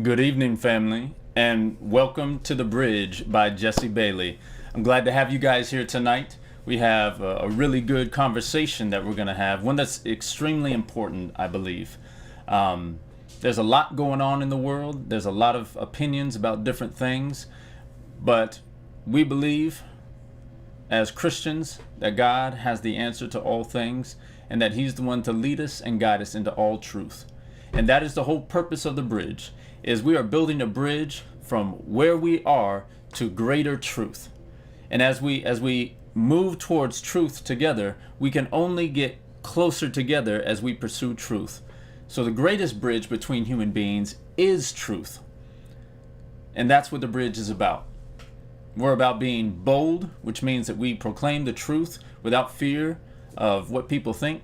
Good evening, family, and welcome to The Bridge by Jesse Bailey. I'm glad to have you guys here tonight. We have a really good conversation that we're going to have, one that's extremely important, I believe. There's a lot going on in the world. There's a lot of opinions about different things, but we believe as Christians that God has the answer to all things and that He's the one to lead us and guide us into all truth. And that is the whole purpose of The Bridge, is we are building a bridge from where we are to greater truth. And as we move towards truth together, we can only get closer together as we pursue truth. So the greatest bridge between human beings is truth. And that's what The Bridge is about. We're about being bold, which means that we proclaim the truth without fear of what people think.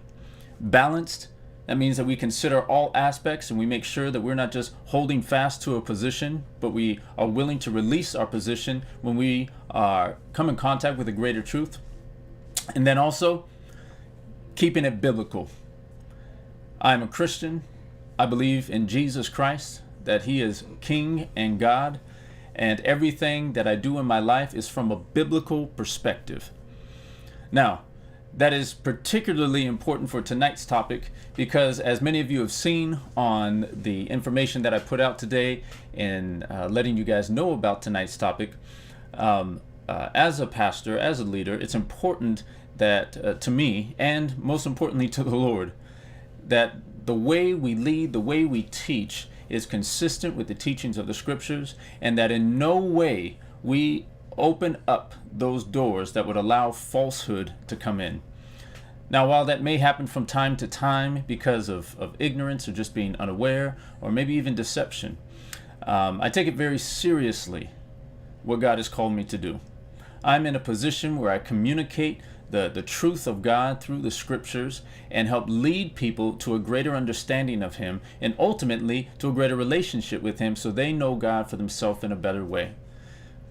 Balanced, that means that we consider all aspects and we make sure that we're not just holding fast to a position, but we are willing to release our position when we come in contact with a greater truth. And then also, keeping it biblical. I'm a Christian. I believe in Jesus Christ, that He is King and God, and everything that I do in my life is from a biblical perspective. Now, that is particularly important for tonight's topic because, as many of you have seen on the information that I put out today in letting you guys know about tonight's topic, as a pastor, as a leader, it's important that to me, and most importantly to the Lord, that the way we lead, the way we teach is consistent with the teachings of the Scriptures, and that in no way we open up those doors that would allow falsehood to come in. Now, while that may happen from time to time because of ignorance or just being unaware or maybe even deception, I take it very seriously what God has called me to do. I'm in a position where I communicate the truth of God through the scriptures and help lead people to a greater understanding of Him and ultimately to a greater relationship with Him so they know God for themselves in a better way.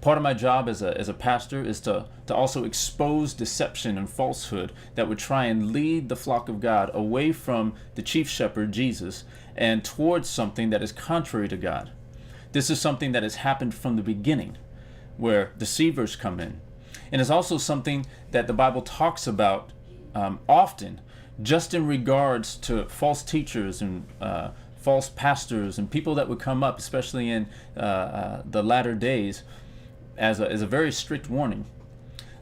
Part of my job as a pastor is to also expose deception and falsehood that would try and lead the flock of God away from the chief shepherd, Jesus, and towards something that is contrary to God. This is something that has happened from the beginning, where deceivers come in. And it's also something that the Bible talks about often, just in regards to false teachers and false pastors and people that would come up, especially in the latter days, as a very strict warning.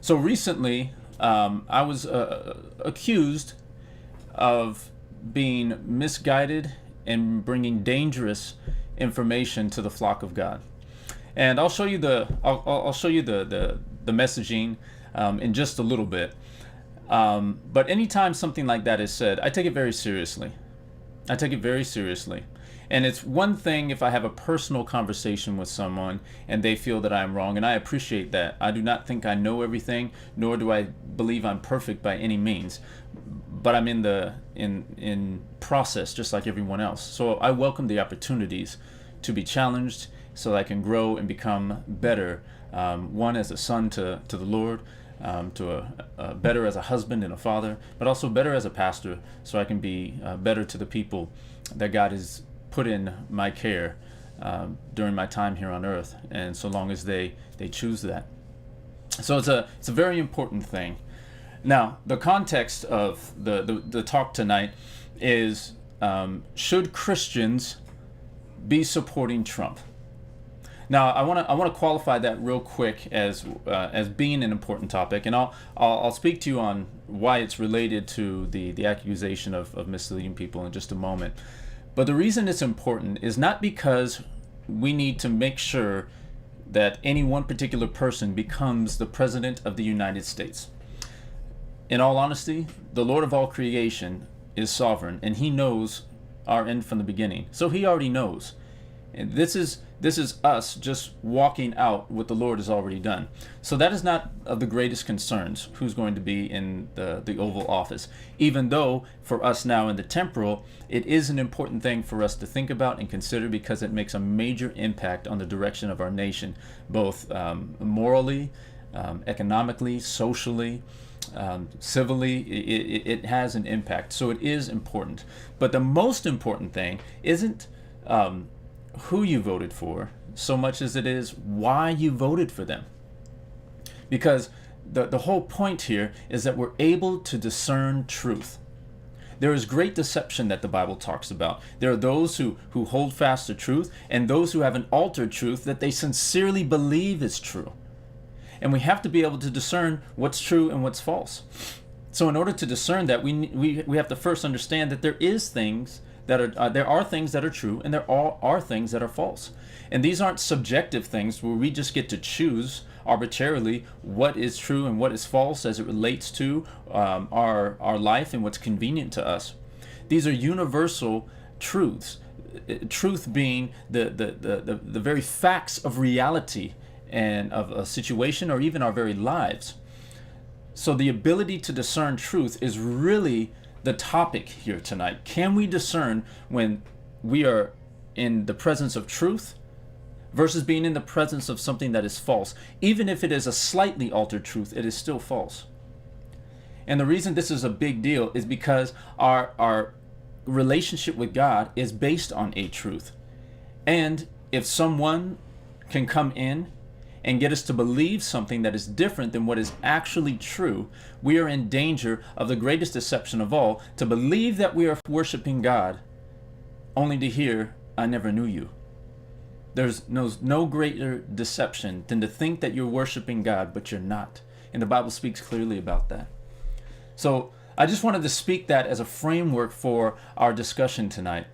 So recently, I was accused of being misguided and bringing dangerous information to the flock of God. And I'll show you I'll show you the messaging in just a little bit. But anytime something like that is said, I take it very seriously. I take it very seriously. And it's one thing if I have a personal conversation with someone and they feel that I'm wrong, and I appreciate that. I do not think I know everything, nor do I believe I'm perfect by any means. But I'm in process just like everyone else. So I welcome the opportunities to be challenged so that I can grow and become better. One, as a son to the Lord, to a better as a husband and a father, but also better as a pastor, so I can be better to the people that God has put in my care during my time here on earth, and so long as they choose that. So it's a very important thing. Now, the context of the talk tonight is, should Christians be supporting Trump? Now, I want to qualify that real quick as being an important topic, and I'll speak to you on why it's related to the accusation of misleading people in just a moment. But the reason it's important is not because we need to make sure that any one particular person becomes the president of the United States. In all honesty, the Lord of all creation is sovereign, and He knows our end from the beginning. So He already knows. And this is us just walking out what the Lord has already done. So that is not of the greatest concerns, who's going to be in the Oval Office. Even though for us now in the temporal, it is an important thing for us to think about and consider, because it makes a major impact on the direction of our nation, both morally, economically, socially, civilly. It has an impact. So it is important. But the most important thing isn't who you voted for so much as it is why you voted for them. Because the whole point here is that we're able to discern truth. There is great deception that the Bible talks about. There are those who hold fast to truth, and those who have an altered truth that they sincerely believe is true. And we have to be able to discern what's true and what's false. So in order to discern that, we have to first understand that there are things that are true, and there are things that are false. And these aren't subjective things where we just get to choose arbitrarily what is true and what is false as it relates to our life and what's convenient to us. These are universal truths. Truth being the very facts of reality and of a situation, or even our very lives. So the ability to discern truth is really the topic here tonight. Can we discern when we are in the presence of truth versus being in the presence of something that is false? Even if it is a slightly altered truth, it is still false. And the reason this is a big deal is because our relationship with God is based on a truth. And if someone can come in and get us to believe something that is different than what is actually true, we are in danger of the greatest deception of all, to believe that we are worshiping God, only to hear, "I never knew you." There's no greater deception than to think that you're worshiping God, but you're not. And the Bible speaks clearly about that. So I just wanted to speak that as a framework for our discussion tonight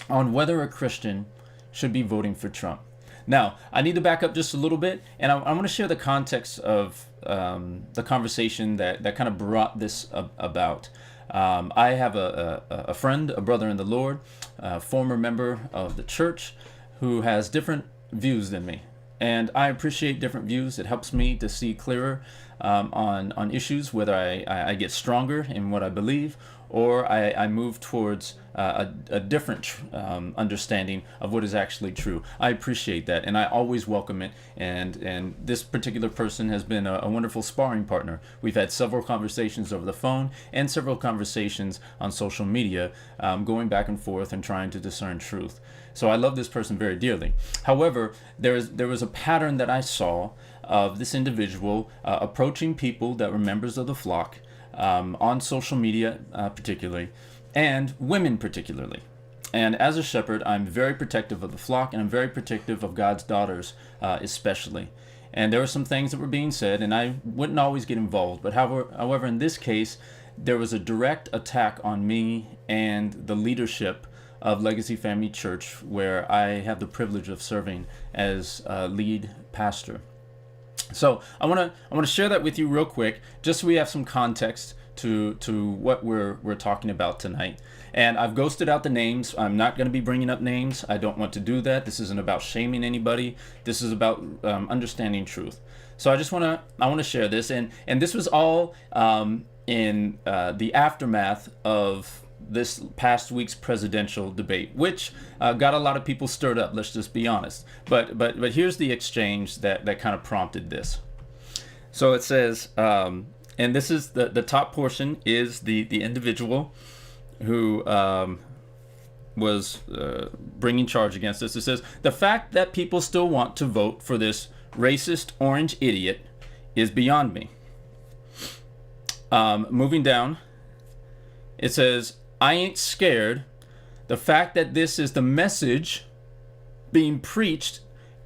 on whether a Christian should be voting for Trump. Now, I need to back up just a little bit, and I want to share the context of the conversation that kind of brought this about. I have a friend, a brother in the Lord, a former member of the church, who has different views than me. And I appreciate different views. It helps me to see clearer on issues, whether I get stronger in what I believe, or I move towards a different understanding of what is actually true. I appreciate that, and I always welcome it. And this particular person has been a wonderful sparring partner. We've had several conversations over the phone and several conversations on social media, going back and forth and trying to discern truth. So I love this person very dearly. However, there was a pattern that I saw of this individual approaching people that were members of the flock, on social media particularly, and women particularly. And as a shepherd, I'm very protective of the flock, and I'm very protective of God's daughters especially. And there were some things that were being said, and I wouldn't always get involved. But however, in this case, there was a direct attack on me and the leadership of Legacy Family Church, where I have the privilege of serving as lead pastor. So I want to share that with you real quick, just so we have some context to what we're talking about tonight. And I've ghosted out the names. I'm not going to be bringing up names. I don't want to do that. This isn't about shaming anybody. This is about understanding truth. So I want to share this, and this was all in the aftermath of this past week's presidential debate, which got a lot of people stirred up. Let's just be honest. But here's the exchange that kind of prompted this. So it says, and this is the top portion is the individual who was bringing charge against this. It says, the fact that people still want to vote for this racist orange idiot is beyond me. Moving down, it says, I ain't scared. The fact that this is the message being preached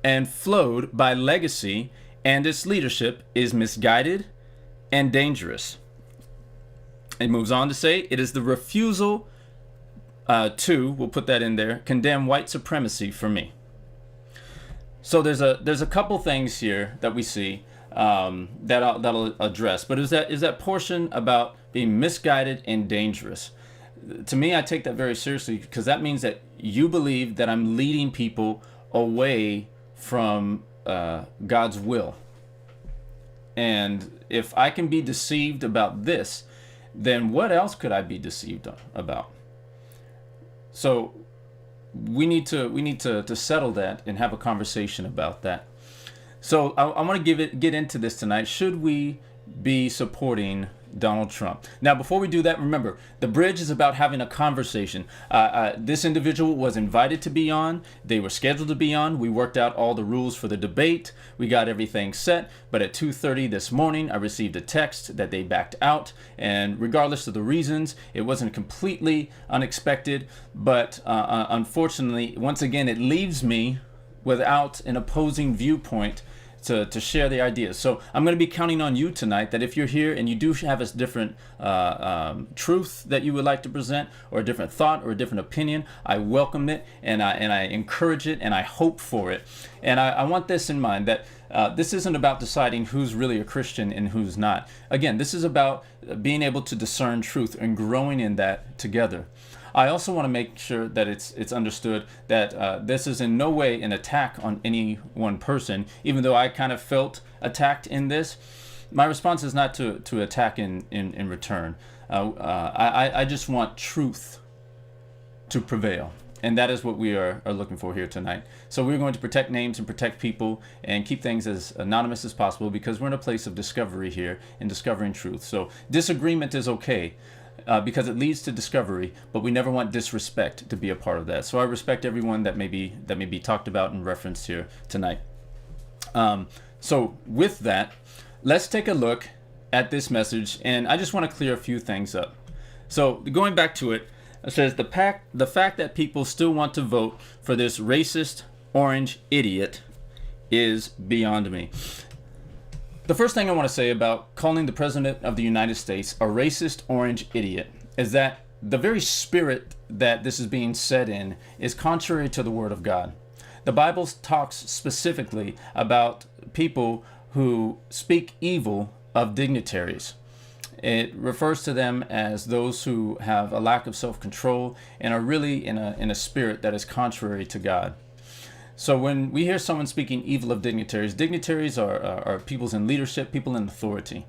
and flowed by Legacy and its leadership is misguided and dangerous. It moves on to say it is the refusal to, we'll put that in there, condemn white supremacy for me. So there's a couple things here that we see that'll address, but is that portion about being misguided and dangerous. To me, I take that very seriously, because that means that you believe that I'm leading people away from God's will. And if I can be deceived about this, then what else could I be deceived about? So we need to settle that and have a conversation about that. So I want to get into this tonight. Should we be supporting Donald Trump? Now, before we do that, remember, the bridge is about having a conversation. This individual was invited to be on. They were scheduled to be on. We worked out all the rules for the debate. We got everything set. But at 2:30 this morning, I received a text that they backed out. And regardless of the reasons, it wasn't completely unexpected. But unfortunately, once again, it leaves me without an opposing viewpoint to share the ideas. So I'm going to be counting on you tonight, that if you're here and you do have a different truth that you would like to present, or a different thought or a different opinion, I welcome it, and I encourage it, and I hope for it. And I want this in mind, that this isn't about deciding who's really a Christian and who's not. Again, this is about being able to discern truth and growing in that together. I also want to make sure that it's understood that this is in no way an attack on any one person. Even though I kind of felt attacked in this, my response is not to attack in return. I just want truth to prevail. And that is what we are looking for here tonight. So we're going to protect names and protect people and keep things as anonymous as possible, because we're in a place of discovery here and discovering truth. So disagreement is okay. Because it leads to discovery, but we never want disrespect to be a part of that. So I respect everyone that may be talked about and referenced here tonight. So with that, let's take a look at this message, and I just want to clear a few things up. So going back to it, it says the fact that people still want to vote for this racist orange idiot is beyond me. The first thing I want to say about calling the President of the United States a racist orange idiot is that the very spirit that this is being said in is contrary to the Word of God. The Bible talks specifically about people who speak evil of dignitaries. It refers to them as those who have a lack of self-control and are really in a spirit that is contrary to God. So when we hear someone speaking evil of dignitaries, dignitaries are peoples in leadership, people in authority.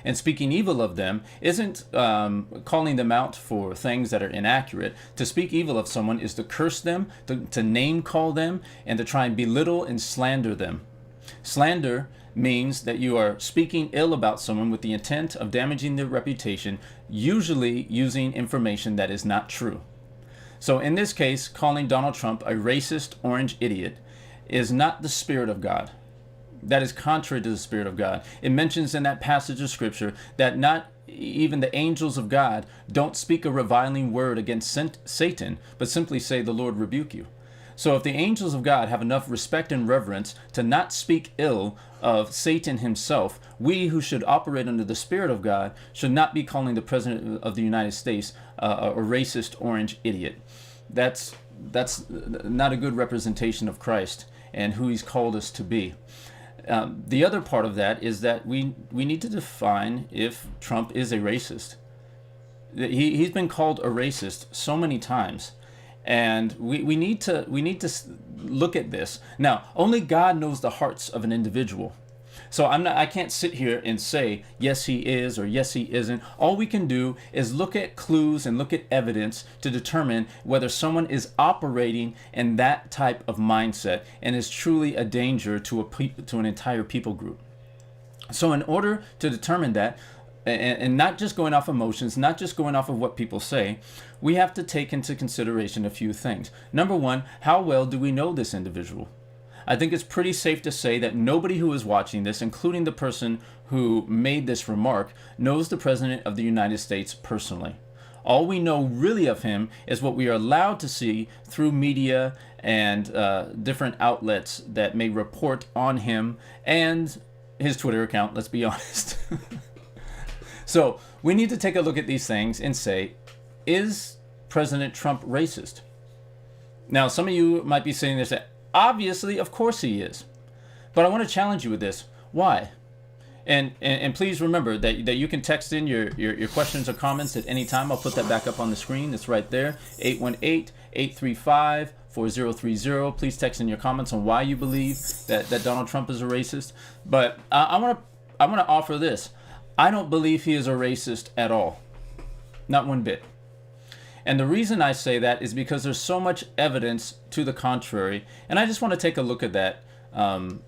And speaking evil of them isn't calling them out for things that are inaccurate. To speak evil of someone is to curse them, to name call them, and to try and belittle and slander them. Slander means that you are speaking ill about someone with the intent of damaging their reputation, usually using information that is not true. So in this case, calling Donald Trump a racist orange idiot is not the Spirit of God. That is contrary to the Spirit of God. It mentions in that passage of Scripture that not even the angels of God don't speak a reviling word against Satan, but simply say, "The Lord rebuke you." So if the angels of God have enough respect and reverence to not speak ill of Satan himself, we who should operate under the Spirit of God should not be calling the President of the United States a racist orange idiot. That's not a good representation of Christ and who he's called us to be. The other part of that is that we need to define if Trump is a racist. He's been called a racist so many times. And we need to look at this. Now, only God knows the hearts of an individual. So I can't sit here and say, yes, he is, or yes, he isn't. All we can do is look at clues and look at evidence to determine whether someone is operating in that type of mindset and is truly a danger to an entire people group. So in order to determine that, and not just going off emotions, not just going off of what people say, we have to take into consideration a few things. Number one, how well do we know this individual? I think it's pretty safe to say that nobody who is watching this, including the person who made this remark, knows the President of the United States personally. All we know really of him is what we are allowed to see through media and different outlets that may report on him and his Twitter account, let's be honest. So we need to take a look at these things and say, is President Trump racist? Now, some of you might be sitting there saying, obviously, of course he is. But I want to challenge you with this. Why? And please remember that you can text in your questions or comments at any time. I'll put that back up on the screen. It's right there, 818-835-4030. Please text in your comments on why you believe that Donald Trump is a racist. But I want to offer this. I don't believe he is a racist at all. Not one bit. And the reason I say that is because there's so much evidence to the contrary. And I just want to take a look at that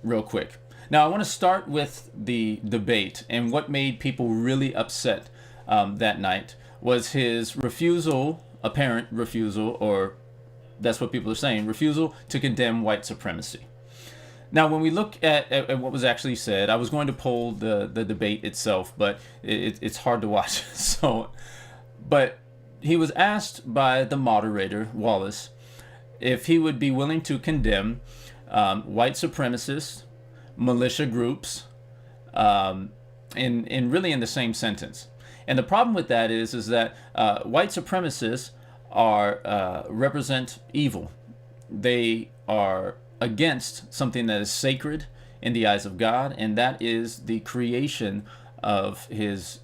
real quick. Now, I want to start with the debate, and what made people really upset that night was his apparent refusal, or that's what people are saying, refusal to condemn white supremacy. Now, when we look at what was actually said, I was going to poll the debate itself, but it's hard to watch. But he was asked by the moderator, Wallace, if he would be willing to condemn white supremacists, militia groups, in really in the same sentence. And the problem with that is that white supremacists represent evil. They are against something that is sacred in the eyes of God, and that is the creation of his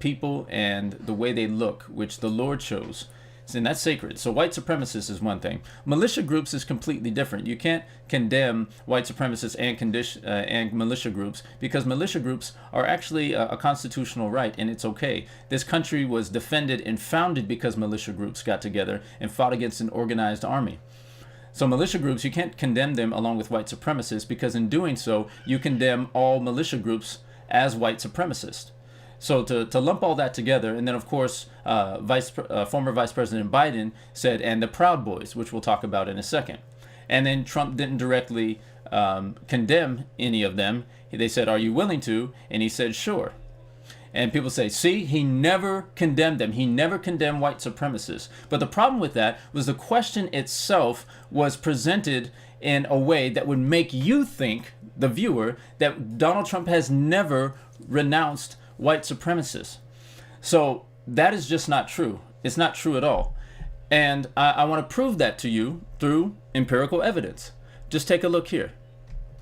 people and the way they look, which the Lord chose. And that's sacred. So white supremacists is one thing. Militia groups is completely different. You can't condemn white supremacists and militia groups, because militia groups are actually a constitutional right, and it's okay. This country was defended and founded because militia groups got together and fought against an organized army. So militia groups, you can't condemn them along with white supremacists, because in doing so, you condemn all militia groups as white supremacists. So to lump all that together, and then of course, former Vice President Biden said, and the Proud Boys, which we'll talk about in a second. And then Trump didn't directly condemn any of them. They said, are you willing to? And he said, sure. And people say, see, he never condemned them. He never condemned white supremacists. But the problem with that was the question itself was presented in a way that would make you think, the viewer, that Donald Trump has never renounced white supremacists. So that is just not true. It's not true at all. And I want to prove that to you through empirical evidence. Just take a look here.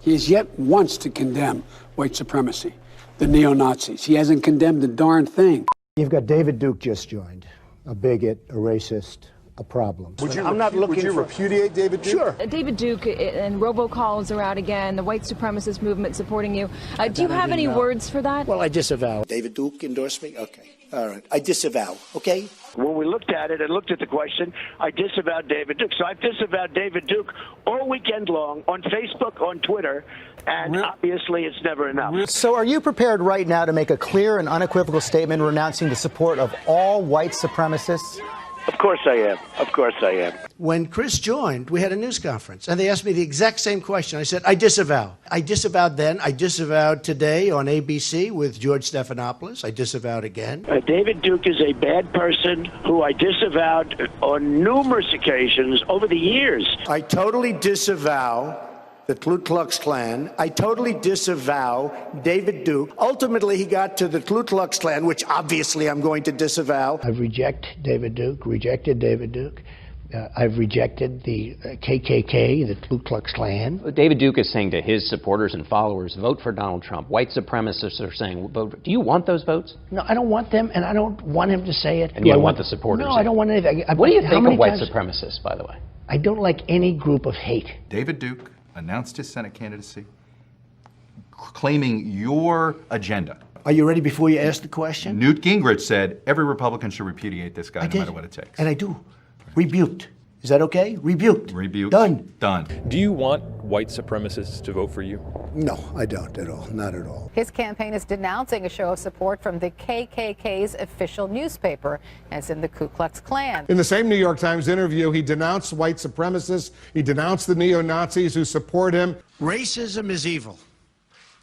He has yet once to condemn white supremacy, the neo-Nazis. He hasn't condemned a darn thing. You've got David Duke just joined, a bigot, a racist, a problem. Would you repudiate David Duke? Sure. David Duke and robocalls are out again, the white supremacist movement supporting you. Do you have any words for that? Well, I disavow. David Duke endorsed me? Okay. All right. I disavow. Okay? When we looked at it and looked at the question, I disavowed David Duke. So I've disavowed David Duke all weekend long on Facebook, on Twitter, and obviously it's never enough. So are you prepared right now to make a clear and unequivocal statement renouncing the support of all white supremacists? Of course I am. Of course I am. When Chris joined, we had a news conference, and they asked me the exact same question. I said, I disavow. I disavowed then. I disavowed today on ABC with George Stephanopoulos. I disavowed again. David Duke is a bad person who I disavowed on numerous occasions over the years. I totally disavow the Ku Klux Klan. I totally disavow David Duke. Ultimately, he got to the Ku Klux Klan, which obviously I'm going to disavow. I've rejected David Duke. I've rejected the KKK, the Ku Klux Klan. David Duke is saying to his supporters and followers, vote for Donald Trump. White supremacists are saying, vote. Do you want those votes? No, I don't want them, and I don't want him to say it. And you don't want the supporters? No, I don't want anything. What do you think of white supremacists, by the way? I don't like any group of hate. David Duke announced his Senate candidacy, claiming your agenda. Are you ready before you ask the question? Newt Gingrich said every Republican should repudiate this guy no matter what it takes. And I do. Rebuked. Is that okay? Rebuked. Rebuked. Done. Done. Do you want white supremacists to vote for you? No, I don't at all. Not at all. His campaign is denouncing a show of support from the KKK's official newspaper, as in the Ku Klux Klan. In the same New York Times interview, he denounced white supremacists. He denounced the neo-Nazis who support him. Racism is evil,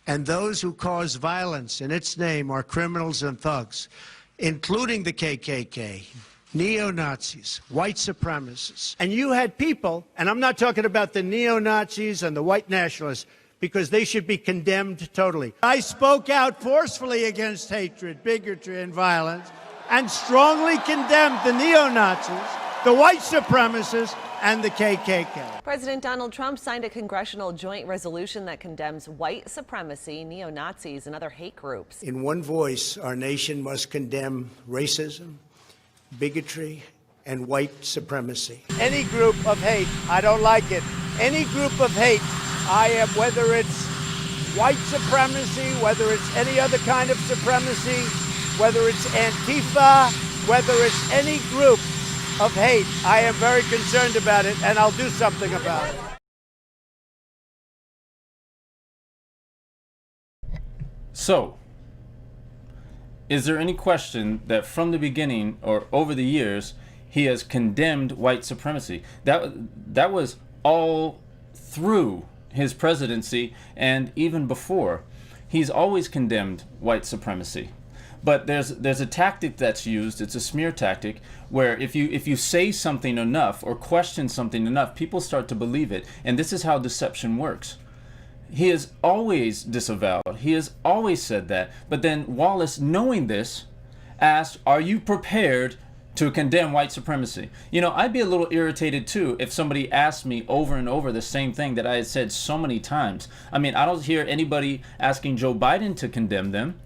and those who cause violence in its name are criminals and thugs, including the KKK. Neo-Nazis, white supremacists. And you had people, and I'm not talking about the neo-Nazis and the white nationalists, because they should be condemned totally. I spoke out forcefully against hatred, bigotry, and violence, and strongly condemned the neo-Nazis, the white supremacists, and the KKK. President Donald Trump signed a congressional joint resolution that condemns white supremacy, neo-Nazis, and other hate groups. In one voice, our nation must condemn racism, bigotry, and white supremacy. Any group of hate, I don't like it. Any group of hate, I am, whether it's white supremacy, whether it's any other kind of supremacy, whether it's Antifa, whether it's any group of hate, I am very concerned about it, and I'll do something about it. So, is there any question that from the beginning or over the years he has condemned white supremacy? That was all through his presidency and even before. He's always condemned white supremacy. But there's a tactic that's used. It's a smear tactic where if you say something enough or question something enough, people start to believe it. And this is how deception works. He has always disavowed. He has always said that. But then Wallace, knowing this, asked, are you prepared to condemn white supremacy? You know, I'd be a little irritated too if somebody asked me over and over the same thing that I had said so many times. I mean, I don't hear anybody asking Joe Biden to condemn them.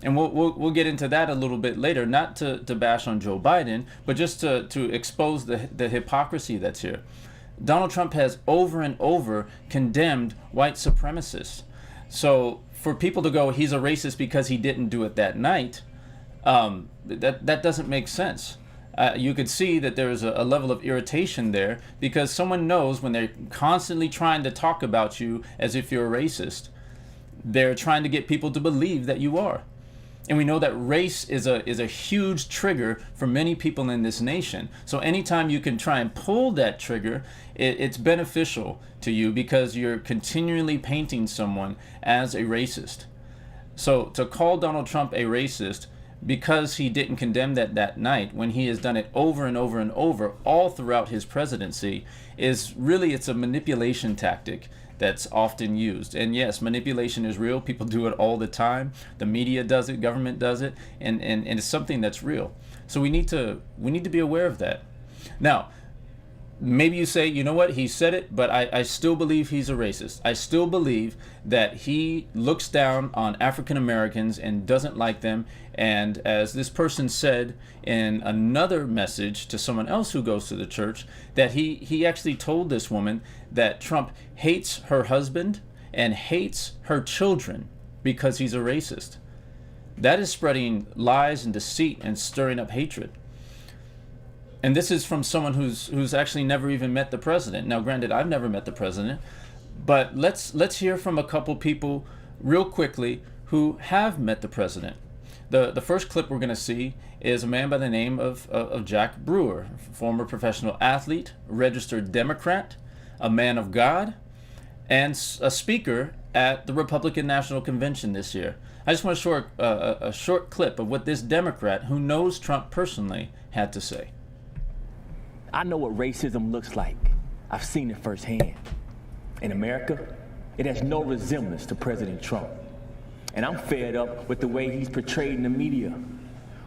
And we'll get into that a little bit later, not to bash on Joe Biden, but just to expose the hypocrisy that's here. Donald Trump has over and over condemned white supremacists. So for people to go, he's a racist because he didn't do it that night, that doesn't make sense. You could see that there's a level of irritation there because someone knows when they're constantly trying to talk about you as if you're a racist, they're trying to get people to believe that you are. And we know that race is a huge trigger for many people in this nation. So anytime you can try and pull that trigger, it's beneficial to you because you're continually painting someone as a racist. So to call Donald Trump a racist because he didn't condemn that night when he has done it over and over and over all throughout his presidency is really, it's a manipulation tactic that's often used. And yes, manipulation is real. People do it all the time. The media does it, government does it, and it's something that's real. So we need to be aware of that. Now, maybe you say, you know what, he said it, but I still believe he's a racist. I still believe that he looks down on African Americans and doesn't like them. And as this person said in another message to someone else who goes to the church, that he actually told this woman that Trump hates her husband and hates her children because he's a racist. That is spreading lies and deceit and stirring up hatred. And this is from someone who's actually never even met the president. Now, granted, I've never met the president, but let's hear from a couple people real quickly who have met the president. The first clip we're going to see is a man by the name of Jack Brewer, former professional athlete, registered Democrat, a man of God, and a speaker at the Republican National Convention this year. I just want to show a short clip of what this Democrat, who knows Trump personally, had to say. I know what racism looks like. I've seen it firsthand. In America, it has no resemblance to President Trump. And I'm fed up with the way he's portrayed in the media,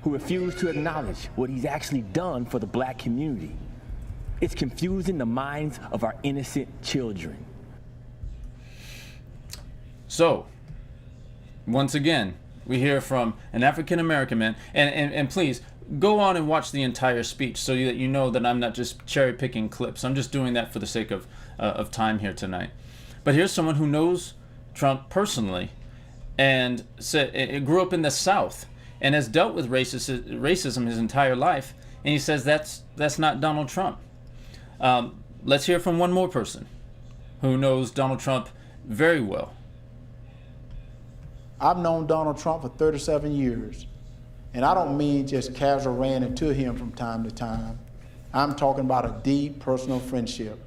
who refuse to acknowledge what he's actually done for the black community. It's confusing the minds of our innocent children. So, once again, we hear from an African-American man, and please, go on and watch the entire speech so that you know that I'm not just cherry-picking clips. I'm just doing that for the sake of time here tonight. But here's someone who knows Trump personally and grew up in the South and has dealt with racism his entire life, and he says that's not Donald Trump. Let's hear from one more person who knows Donald Trump very well. I've known Donald Trump for 37 years. And I don't mean just casual ran into him from time to time. I'm talking about a deep personal friendship.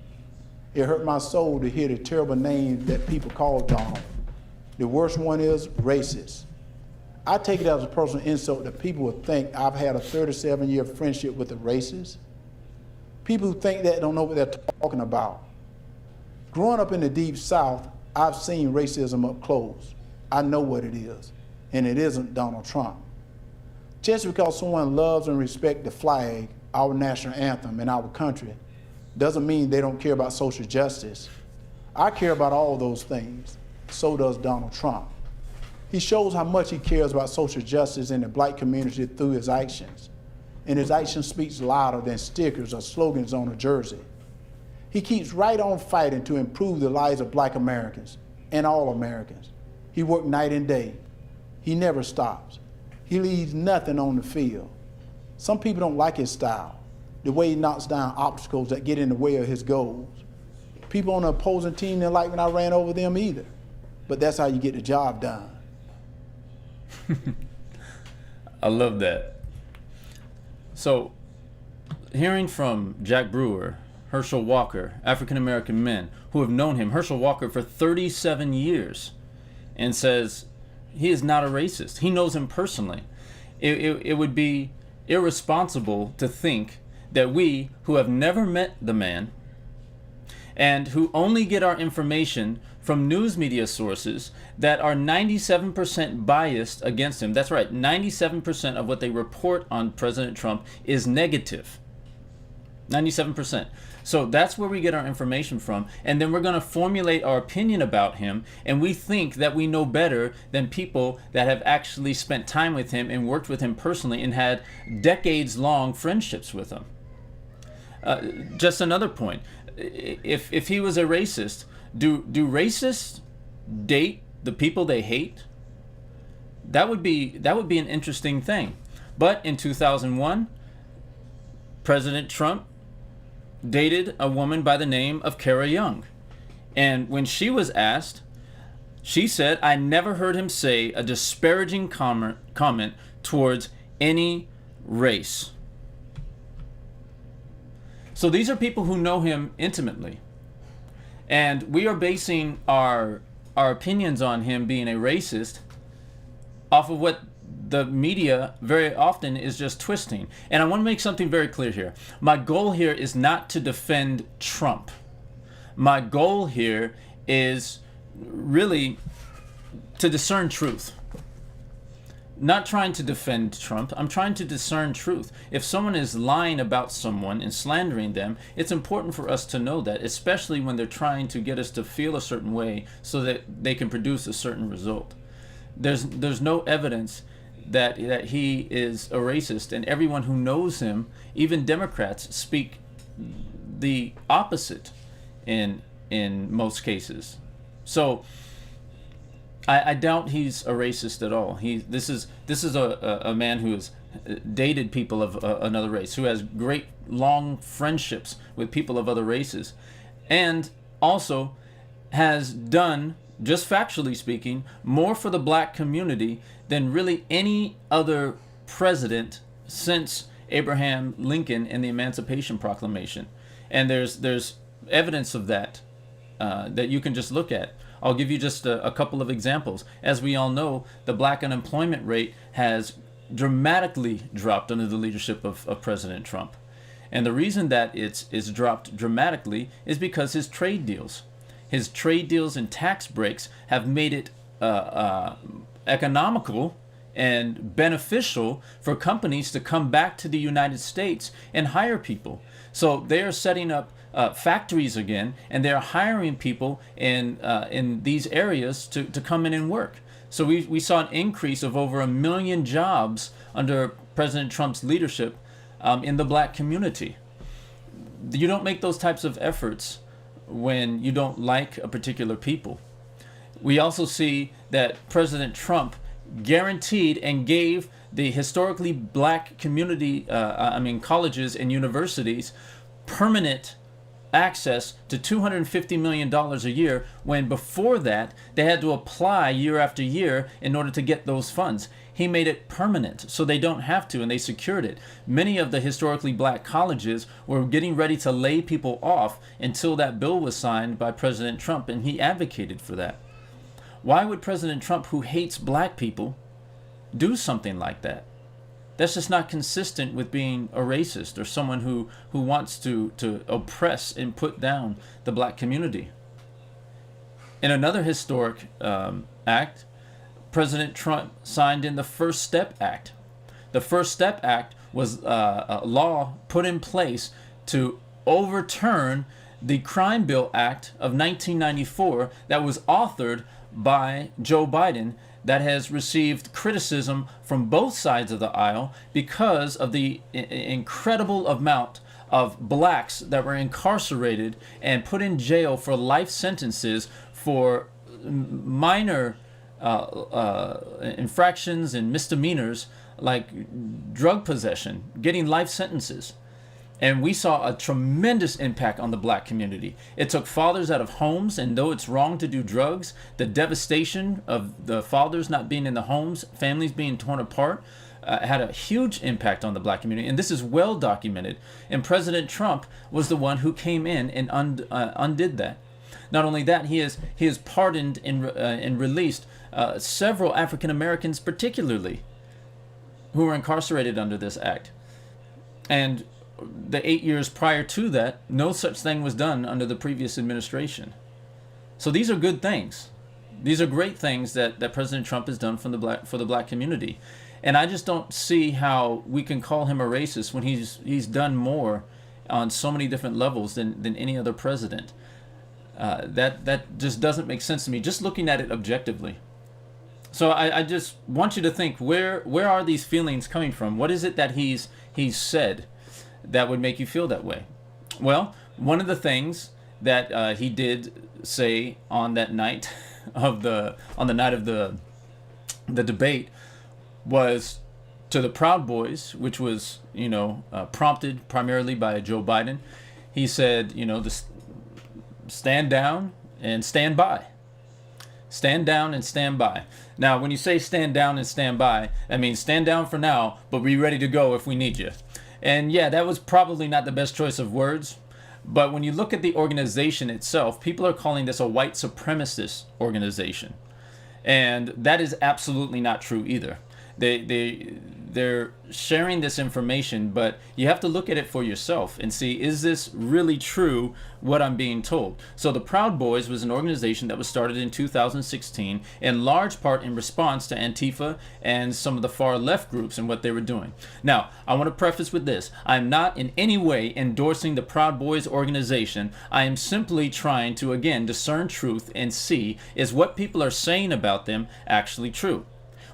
It hurt my soul to hear the terrible names that people call Donald. The worst one is racist. I take it as a personal insult that people would think I've had a 37-year friendship with a racist. People who think that don't know what they're talking about. Growing up in the Deep South, I've seen racism up close. I know what it is, and it isn't Donald Trump. Just because someone loves and respects the flag, our national anthem, and our country, doesn't mean they don't care about social justice. I care about all those things. So does Donald Trump. He shows how much he cares about social justice in the black community through his actions. And his action speaks louder than stickers or slogans on a jersey. He keeps right on fighting to improve the lives of black Americans and all Americans. He works night and day. He never stops. He leaves nothing on the field. Some people don't like his style, the way he knocks down obstacles that get in the way of his goals. People on the opposing team didn't like when I ran over them either. But that's how you get the job done. I love that. So, hearing from Jack Brewer, Herschel Walker, African-American men who have known him, Herschel Walker, for 37 years, and says he is not a racist. He knows him personally. It would be irresponsible to think that we, who have never met the man and who only get our information from news media sources that are 97% biased against him. That's right, 97% of what they report on President Trump is negative. 97%. So that's where we get our information from, and then we're going to formulate our opinion about him, and we think that we know better than people that have actually spent time with him and worked with him personally and had decades-long friendships with him. Just another point. If he was a racist, do racists date the people they hate? That would be an interesting thing. But in 2001, President Trump dated a woman by the name of Kara Young. And when she was asked, she said, "I never heard him say a disparaging comment towards any race." So these are people who know him intimately. And we are basing our opinions on him being a racist off of what the media very often is just twisting. And I want to make something very clear here. My goal here is not to defend Trump. My goal here is really to discern truth. not trying to defend Trump. I'm trying to discern truth. If someone is lying about someone and slandering them, it's important for us to know that, especially when they're trying to get us to feel a certain way so that they can produce a certain result. There's no evidence that he is a racist, and everyone who knows him, even Democrats, speak the opposite in most cases. So I doubt he's a racist at all. This is a man who has dated people of another race, who has great long friendships with people of other races, and also has done, just factually speaking, more for the black community than really any other president since Abraham Lincoln and the Emancipation Proclamation. And there's evidence of that that you can just look at. I'll give you just a couple of examples. As we all know, the black unemployment rate has dramatically dropped under the leadership of President Trump. And the reason that it's dropped dramatically is because his trade deals and tax breaks have made it economical and beneficial for companies to come back to the United States and hire people. So they are setting up factories again, and they're hiring people in these areas to come in and work. So we saw an increase of over 1 million jobs under President Trump's leadership in the black community. You don't make those types of efforts when you don't like a particular people. We also see that President Trump guaranteed and gave the historically black community, colleges and universities, permanent access to $250 million a year, when before that they had to apply year after year in order to get those funds. He made it permanent so they don't have to, and they secured it. Many of the historically black colleges were getting ready to lay people off until that bill was signed by President Trump, and he advocated for that. Why would President Trump, who hates black people, do something like that? That's just not consistent with being a racist or someone who wants to oppress and put down the black community. In another historic act, President Trump signed in the First Step Act. The First Step Act was a law put in place to overturn the Crime Bill Act of 1994 that was authored by Joe Biden, that has received criticism from both sides of the aisle because of the incredible amount of blacks that were incarcerated and put in jail for life sentences for minor infractions and misdemeanors like drug possession, getting life sentences. And we saw a tremendous impact on the black community. It took fathers out of homes, and though it's wrong to do drugs, the devastation of the fathers not being in the homes, families being torn apart, had a huge impact on the black community. And this is well documented. And President Trump was the one who came in and undid that. Not only that, he has pardoned and released several African Americans, particularly, who were incarcerated under this act. And the 8 years prior to that, no such thing was done under the previous administration. So these are good things. These are great things that President Trump has done for the black community. And I just don't see how we can call him a racist when he's done more on so many different levels than any other president. That just doesn't make sense to me, just looking at it objectively. So I just want you to think, where are these feelings coming from? What is it that he's said that would make you feel that way? Well, one of the things that he did say on that night of the debate was to the Proud Boys, which was prompted primarily by Joe Biden. He said, to stand down and stand by. Stand down and stand by. Now, when you say stand down and stand by, that means stand down for now, but be ready to go if we need you. And yeah, that was probably not the best choice of words. But when you look at the organization itself, people are calling this a white supremacist organization. And that is absolutely not true either. they're sharing this information, but you have to look at it for yourself and see, is this really true what I'm being told? So the Proud Boys was an organization that was started in 2016 in large part in response to Antifa and some of the far left groups and what they were doing. Now, I want to preface with this. I'm not in any way endorsing the Proud Boys organization. I am simply trying to, again, discern truth and see, is what people are saying about them actually true?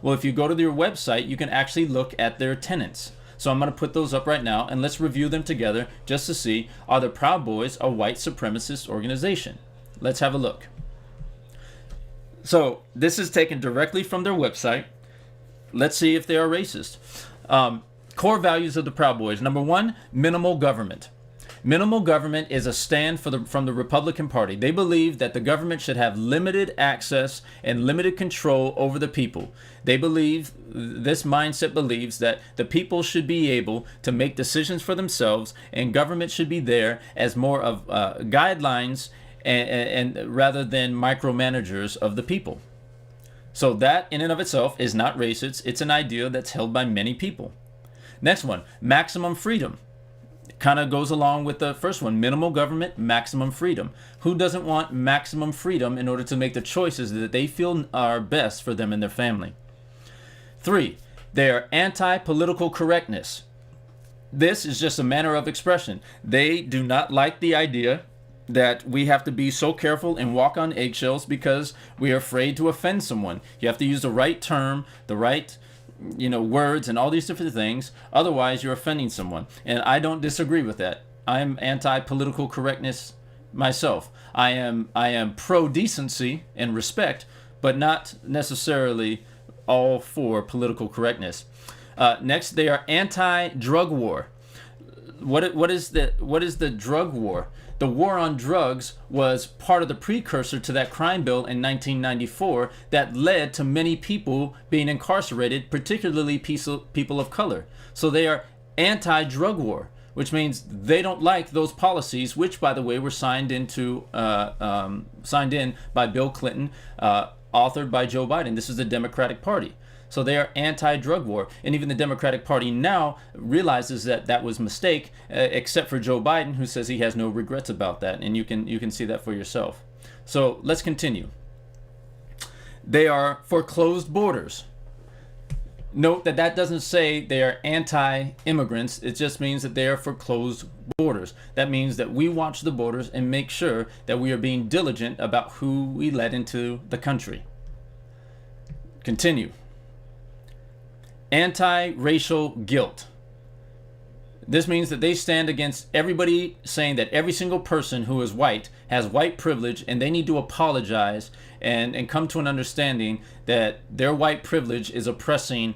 Well, if you go to their website, you can actually look at their tenets. So I'm going to put those up right now, and let's review them together just to see, are the Proud Boys a white supremacist organization? Let's have a look. So this is taken directly from their website. Let's see if they are racist. Core values of the Proud Boys. Number 1, minimal government. Minimal government is a stand from the Republican Party. They believe that the government should have limited access and limited control over the people. They believe, this mindset believes that the people should be able to make decisions for themselves, and government should be there as more of guidelines and rather than micromanagers of the people. So that in and of itself is not racist. It's an idea that's held by many people. Next one, maximum freedom. Kind of goes along with the first one, minimal government, maximum freedom. Who doesn't want maximum freedom in order to make the choices that they feel are best for them and their family? 3, they are anti-political correctness. This is just a manner of expression. They do not like the idea that we have to be so careful and walk on eggshells because we are afraid to offend someone. You have to use the right term, the right words and all these different things. Otherwise, you're offending someone. And I don't disagree with that. I'm anti-political correctness myself. I am pro-decency and respect, but not necessarily all for political correctness. Next, they are anti-drug war. What is the drug war? The war on drugs was part of the precursor to that crime bill in 1994 that led to many people being incarcerated, particularly people of color. So they are anti-drug war, which means they don't like those policies, which, by the way, were signed in by Bill Clinton, authored by Joe Biden. This is the Democratic Party. So they are anti-drug war. And even the Democratic Party now realizes that that was a mistake, except for Joe Biden, who says he has no regrets about that. And you can see that for yourself. So let's continue. They are for closed borders. Note that that doesn't say they are anti-immigrants. It just means that they are for closed borders. That means that we watch the borders and make sure that we are being diligent about who we let into the country. Continue. Anti-racial guilt. This means that they stand against everybody saying that every single person who is white has white privilege and they need to apologize and come to an understanding that their white privilege is oppressing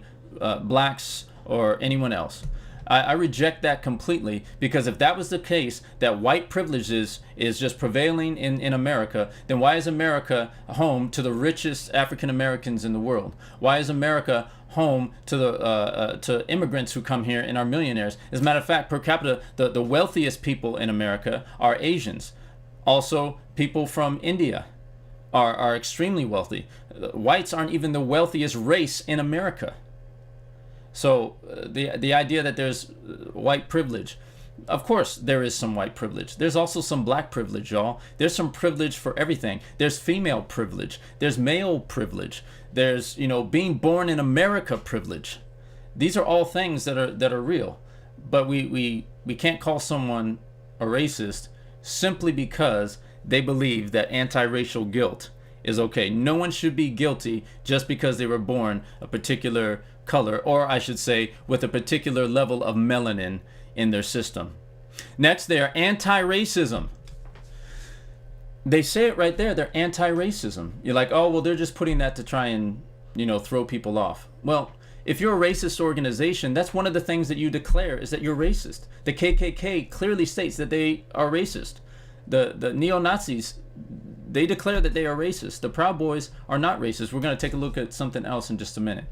blacks or anyone else. I reject that completely, because if that was the case, that white privilege is just prevailing in America, then why is America home to the richest African Americans in the world? Why is America home to to immigrants who come here and are millionaires? As a matter of fact, per capita, the wealthiest people in America are Asians. Also, people from India are extremely wealthy. Whites aren't even the wealthiest race in America. So the idea that there's white privilege, of course there is some white privilege. There's also some black privilege, y'all. There's some privilege for everything. There's female privilege. There's male privilege. There's, being born in America privilege. These are all things that are real. But we can't call someone a racist simply because they believe that anti-racial guilt is okay. No one should be guilty just because they were born a particular color, or I should say with a particular level of melanin in their system. Next, they are anti-racism. They say it right there, they're anti-racism. You're like, oh, well, they're just putting that to try and, throw people off. Well, if you're a racist organization, that's one of the things that you declare is that you're racist. The KKK clearly states that they are racist. The neo-Nazis, they declare that they are racist. The Proud Boys are not racist. We're going to take a look at something else in just a minute.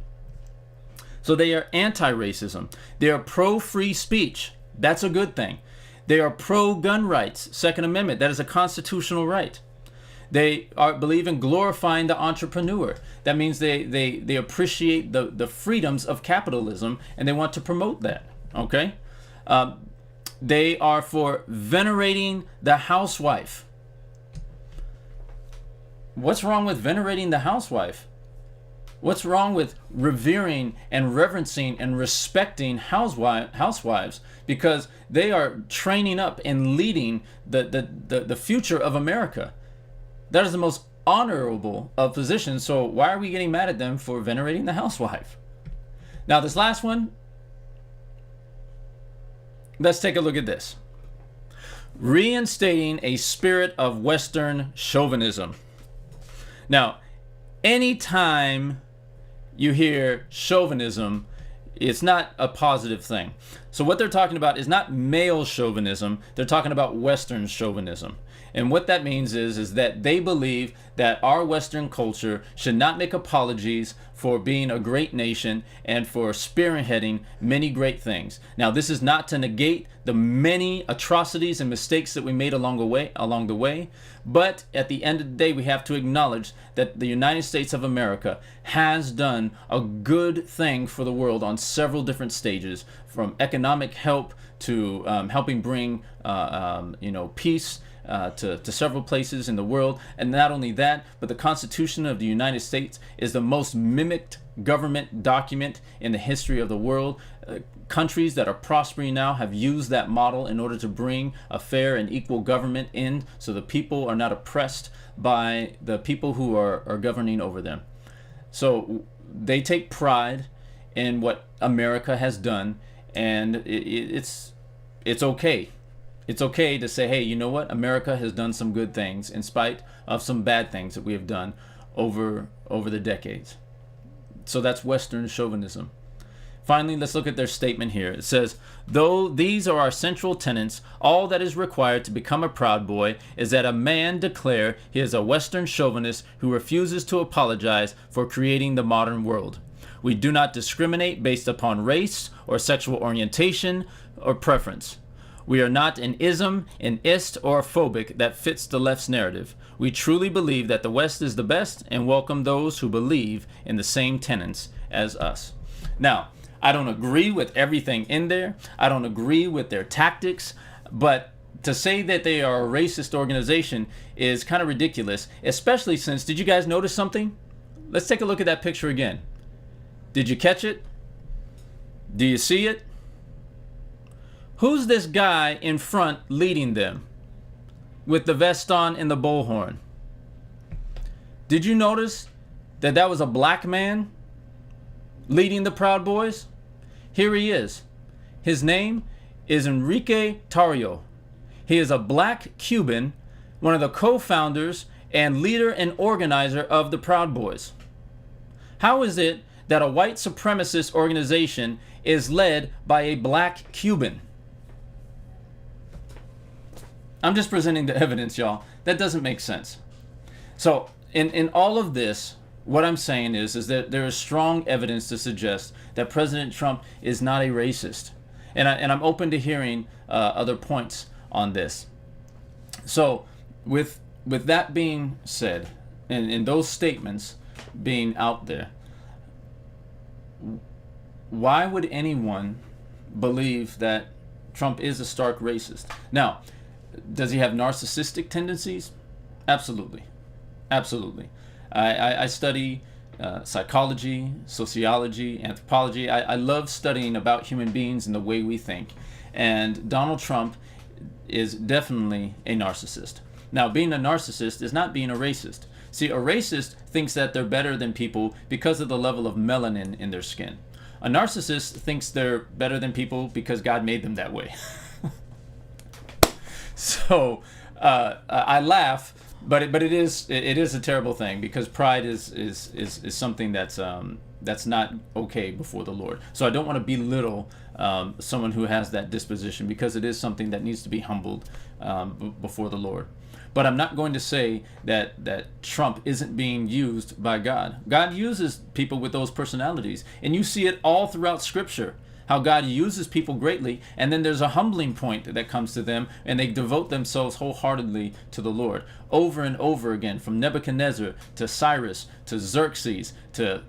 So they are anti-racism. They are pro-free speech. That's a good thing. They are pro-gun rights, Second Amendment. That is a constitutional right. They believe in glorifying the entrepreneur. That means they appreciate the freedoms of capitalism, and they want to promote that. Okay? They are for venerating the housewife. What's wrong with venerating the housewife? What's wrong with revering and reverencing and respecting housewives? Because they are training up and leading the future of America. That is the most honorable of positions. So why are we getting mad at them for venerating the housewife? Now this last one, let's take a look at this. Reinstating a spirit of Western chauvinism. Now, anytime you hear chauvinism, it's not a positive thing. So what they're talking about is not male chauvinism, they're talking about Western chauvinism. And what that means is that they believe that our Western culture should not make apologies for being a great nation and for spearheading many great things. Now, this is not to negate the many atrocities and mistakes that we made along the way, but at the end of the day, we have to acknowledge that the United States of America has done a good thing for the world on several different stages, from economic help to helping bring peace to several places in the world. And not only that, but the Constitution of the United States is the most mimicked government document in the history of the world. Countries that are prospering now have used that model in order to bring a fair and equal government in, so the people are not oppressed by the people who are governing over them. So they take pride in what America has done, and it's okay. It's okay to say, hey, you know what? America has done some good things in spite of some bad things that we have done over the decades. So that's Western chauvinism. Finally, let's look at their statement here. It says, though these are our central tenets, all that is required to become a Proud Boy is that a man declare he is a Western chauvinist who refuses to apologize for creating the modern world. We do not discriminate based upon race or sexual orientation or preference. We are not an ism, an ist, or a phobic that fits the left's narrative. We truly believe that the West is the best and welcome those who believe in the same tenets as us. Now, I don't agree with everything in there. I don't agree with their tactics, but to say that they are a racist organization is kind of ridiculous, especially since, did you guys notice something? Let's take a look at that picture again. Did you catch it? Do you see it? Who's this guy in front leading them with the vest on and the bullhorn? Did you notice that that was a black man leading the Proud Boys? Here he is. His name is Enrique Tarrio. He is a black Cuban, one of the co-founders and leader and organizer of the Proud Boys. How is it that a white supremacist organization is led by a black Cuban? I'm just presenting the evidence, y'all. That doesn't make sense. So in all of this, what I'm saying is that there is strong evidence to suggest that President Trump is not a racist. And I'm open to hearing other points on this. So with that being said, and those statements being out there, why would anyone believe that Trump is a stark racist? Now, does he have narcissistic tendencies? Absolutely. Absolutely. I study psychology, sociology, anthropology. I love studying about human beings and the way we think. And Donald Trump is definitely a narcissist. Now, being a narcissist is not being a racist. See, a racist thinks that they're better than people because of the level of melanin in their skin. A narcissist thinks they're better than people because God made them that way. So I laugh, but it is a terrible thing, because pride is something that's not okay before the Lord. So I don't want to belittle someone who has that disposition, because it is something that needs to be humbled before the Lord. But I'm not going to say that Trump isn't being used by God. God uses people with those personalities, and you see it all throughout Scripture. how God uses people greatly, and then there's a humbling point that comes to them, and they devote themselves wholeheartedly to the Lord. Over and over again, from Nebuchadnezzar to Cyrus to Xerxes to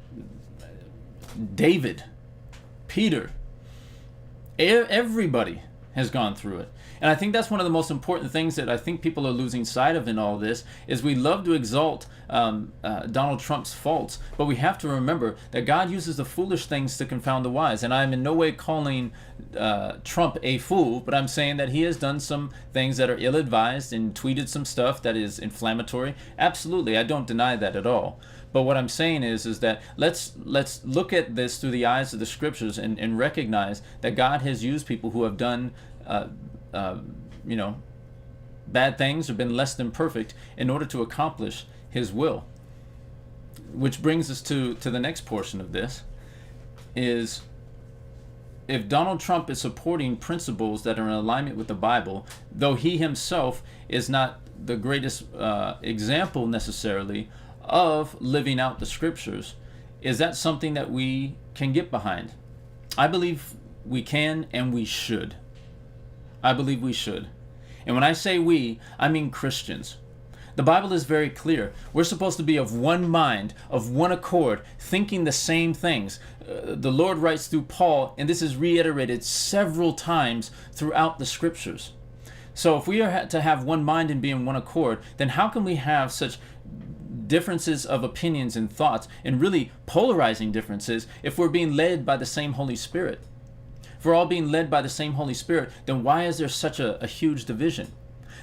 David, Peter, everybody has gone through it. And I think that's one of the most important things that I think people are losing sight of in all this, is we love to exalt Donald Trump's faults, but we have to remember that God uses the foolish things to confound the wise. And I'm in no way calling Trump a fool, but I'm saying that he has done some things that are ill-advised and tweeted some stuff that is inflammatory. Absolutely, I don't deny that at all. But what I'm saying is that let's look at this through the eyes of the scriptures and recognize that God has used people who have done bad things or been less than perfect in order to accomplish his will. Which brings us to the next portion of this, is if Donald Trump is supporting principles that are in alignment with the Bible, though he himself is not the greatest example necessarily of living out the scriptures, is that something that we can get behind? I believe we can, and we should. I believe we should. And when I say we, I mean Christians. The Bible is very clear. We're supposed to be of one mind, of one accord, thinking the same things. The Lord writes through Paul, and this is reiterated several times throughout the scriptures. So if we are to have one mind and be in one accord, then how can we have such differences of opinions and thoughts, and really polarizing differences, if we're being led by the same Holy Spirit? If we're all being led by the same Holy Spirit, then why is there such a huge division?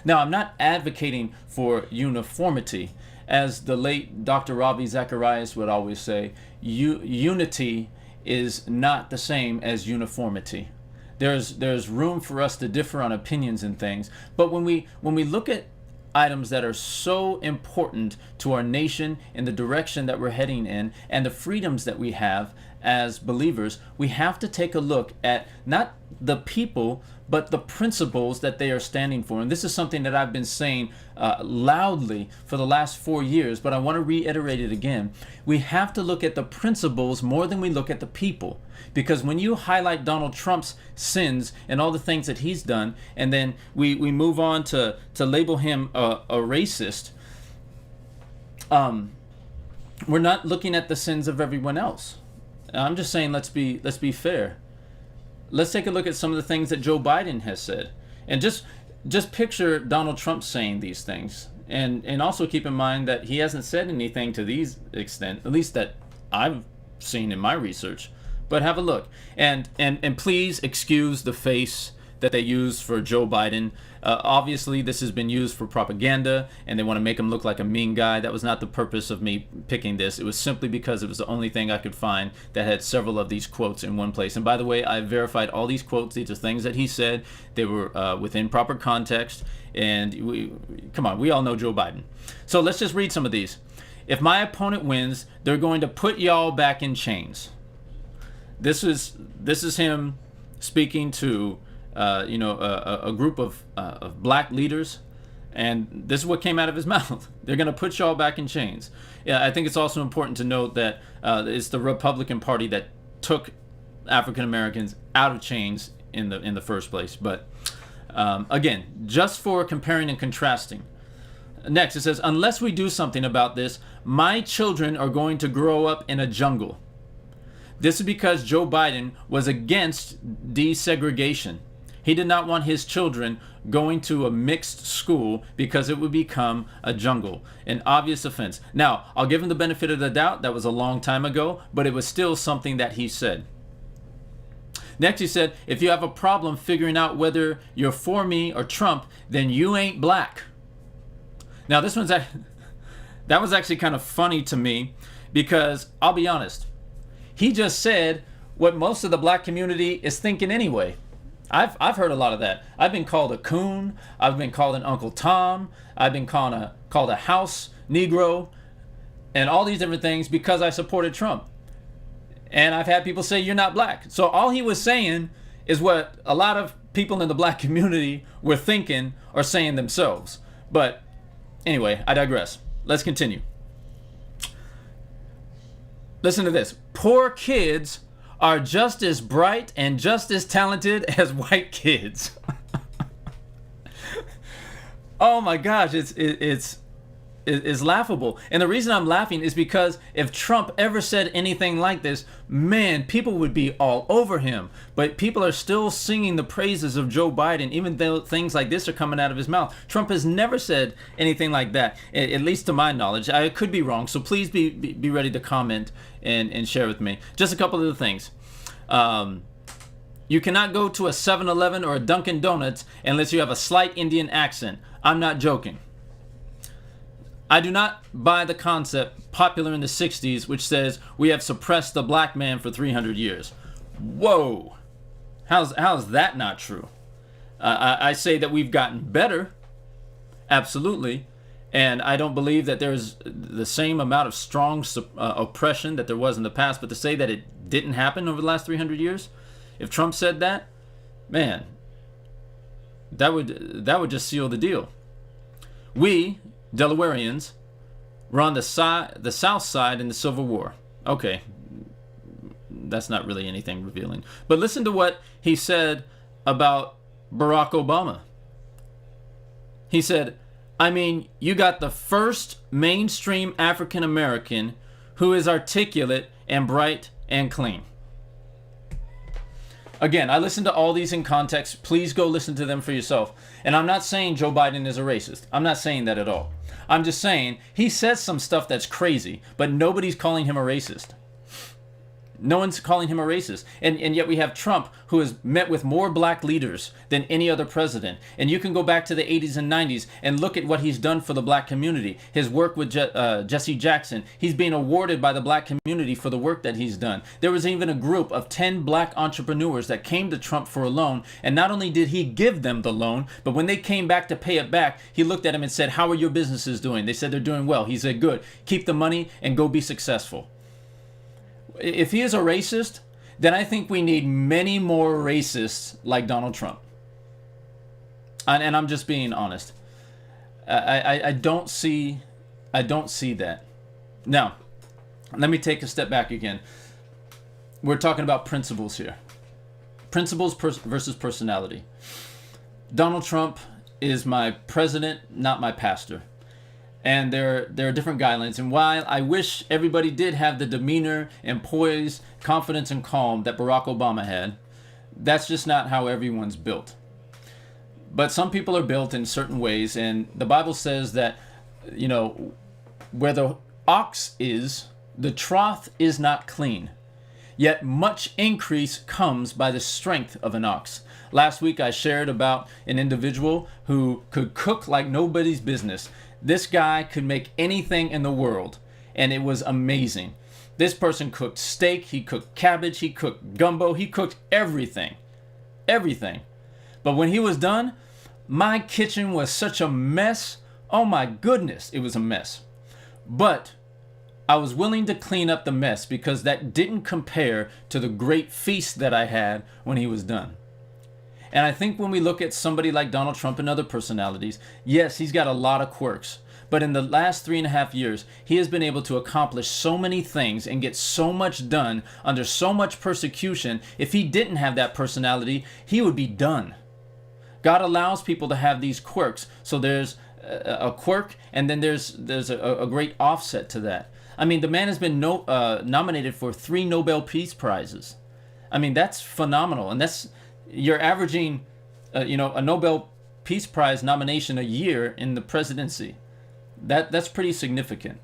Now, I'm not advocating for uniformity. As the late Dr. Ravi Zacharias would always say, unity is not the same as uniformity. There's room for us to differ on opinions and things, but when we look at items that are so important to our nation and the direction that we're heading in and the freedoms that we have as believers, we have to take a look at not the people, but the principles that they are standing for. And this is something that I've been saying loudly for the last 4 years, but I want to reiterate it again. We have to look at the principles more than we look at the people. Because when you highlight Donald Trump's sins and all the things that he's done, and then we move on to label him a racist, we're not looking at the sins of everyone else. I'm just saying, let's be fair. Let's take a look at some of the things that Joe Biden has said, and just picture Donald Trump saying these things, and also keep in mind that he hasn't said anything to these extent, at least that I've seen in my research. But have a look, and please excuse the face that they use for Joe Biden. Obviously, this has been used for propaganda, and they want to make him look like a mean guy. That was not the purpose of me picking this. It was simply because it was the only thing I could find that had several of these quotes in one place. And by the way, I verified all these quotes. These are things that he said. They were within proper context. And come on, we all know Joe Biden. So let's just read some of these. If my opponent wins, they're going to put y'all back in chains. This is him speaking to a group of black leaders, and this is what came out of his mouth. They're going to put y'all back in chains. Yeah, I think it's also important to note that it's the Republican Party that took African Americans out of chains in the first place. But again, just for comparing and contrasting. Next, it says, unless we do something about this, my children are going to grow up in a jungle. This is because Joe Biden was against desegregation. He did not want his children going to a mixed school because it would become a jungle, an obvious offense. Now, I'll give him the benefit of the doubt. That was a long time ago, but it was still something that he said. Next, he said, if you have a problem figuring out whether you're for me or Trump, then you ain't black. Now, that was actually kind of funny to me, because I'll be honest, he just said what most of the black community is thinking anyway. I've heard a lot of that. I've been called a coon. I've been called an Uncle Tom. I've been called a house Negro, and all these different things because I supported Trump. And I've had people say, you're not black. So all he was saying is what a lot of people in the black community were thinking or saying themselves. But anyway, I digress. Let's continue. Listen to this. Poor kids are just as bright and just as talented as white kids. Oh my gosh, it's laughable. And the reason I'm laughing is because if Trump ever said anything like this, man, people would be all over him. But people are still singing the praises of Joe Biden, even though things like this are coming out of his mouth. Trump has never said anything like that, at least to my knowledge. I could be wrong, so please be ready to comment and share with me. Just a couple of the things. You cannot go to a 7-Eleven or a Dunkin' Donuts unless you have a slight Indian accent. I'm not joking. I do not buy the concept popular in the 60s which says we have suppressed the black man for 300 years. Whoa. How's that not true? I say that we've gotten better. Absolutely. And I don't believe that there's the same amount of strong oppression that there was in the past. But to say that it didn't happen over the last 300 years, if Trump said that, man, that would just seal the deal. We, Delawareans, were on the south side in the Civil War. Okay, that's not really anything revealing. But listen to what he said about Barack Obama. He said, I mean, you got the first mainstream African American who is articulate and bright and clean. Again, I listened to all these in context. Please go listen to them for yourself. And I'm not saying Joe Biden is a racist. I'm not saying that at all. I'm just saying he says some stuff that's crazy, but nobody's calling him a racist. No one's calling him a racist. And yet we have Trump, who has met with more black leaders than any other president. And you can go back to the 80s and 90s and look at what he's done for the black community. His work with Jesse Jackson. He's being awarded by the black community for the work that he's done. There was even a group of 10 black entrepreneurs that came to Trump for a loan. And not only did he give them the loan, but when they came back to pay it back, he looked at them and said, how are your businesses doing? They said they're doing well. He said, good. Keep the money and go be successful. If he is a racist, then I think we need many more racists like Donald Trump. And I'm just being honest. I don't see that. Now, let me take a step back again. We're talking about principles here. Principles versus personality. Donald Trump is my president, not my pastor. And there are different guidelines. And while I wish everybody did have the demeanor and poise, confidence and calm that Barack Obama had, that's just not how everyone's built. But some people are built in certain ways. And the Bible says that, where the ox is, the trough is not clean. Yet much increase comes by the strength of an ox. Last week I shared about an individual who could cook like nobody's business. This guy could make anything in the world, and it was amazing. This person cooked steak, he cooked cabbage, he cooked gumbo, he cooked everything. Everything. But when he was done, my kitchen was such a mess. Oh my goodness, it was a mess. But I was willing to clean up the mess because that didn't compare to the great feast that I had when he was done. And I think when we look at somebody like Donald Trump and other personalities, yes, he's got a lot of quirks. But in the last 3.5 years, he has been able to accomplish so many things and get so much done under so much persecution. If he didn't have that personality, he would be done. God allows people to have these quirks. So there's a quirk, and then there's a great offset to that. I mean, the man has been nominated for 3 Nobel Peace Prizes. I mean, that's phenomenal. And you're averaging, a Nobel Peace Prize nomination a year in the presidency. That's pretty significant.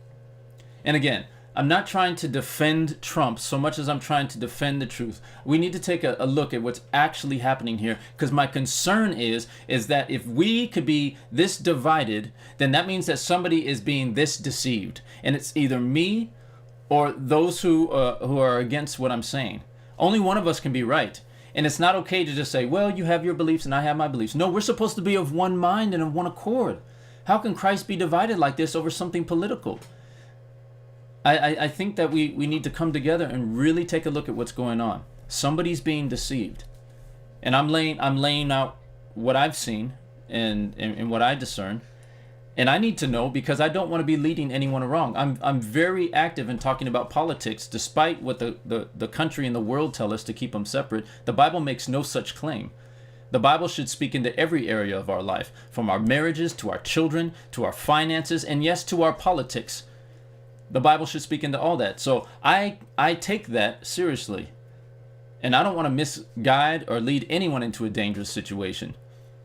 And again, I'm not trying to defend Trump so much as I'm trying to defend the truth. We need to take a look at what's actually happening here, because my concern is that if we could be this divided, then that means that somebody is being this deceived. And it's either me or those who are against what I'm saying. Only one of us can be right. And it's not okay to just say, well, you have your beliefs and I have my beliefs. No, we're supposed to be of one mind and of one accord. How can Christ be divided like this over something political? I think that we need to come together and really take a look at what's going on. Somebody's being deceived. And I'm laying out what I've seen and what I discern. And I need to know because I don't want to be leading anyone wrong. I'm very active in talking about politics, despite what the country and the world tell us to keep them separate. The Bible makes no such claim. The Bible should speak into every area of our life, from our marriages to our children, to our finances, and yes, to our politics. The Bible should speak into all that. So I take that seriously. And I don't want to misguide or lead anyone into a dangerous situation.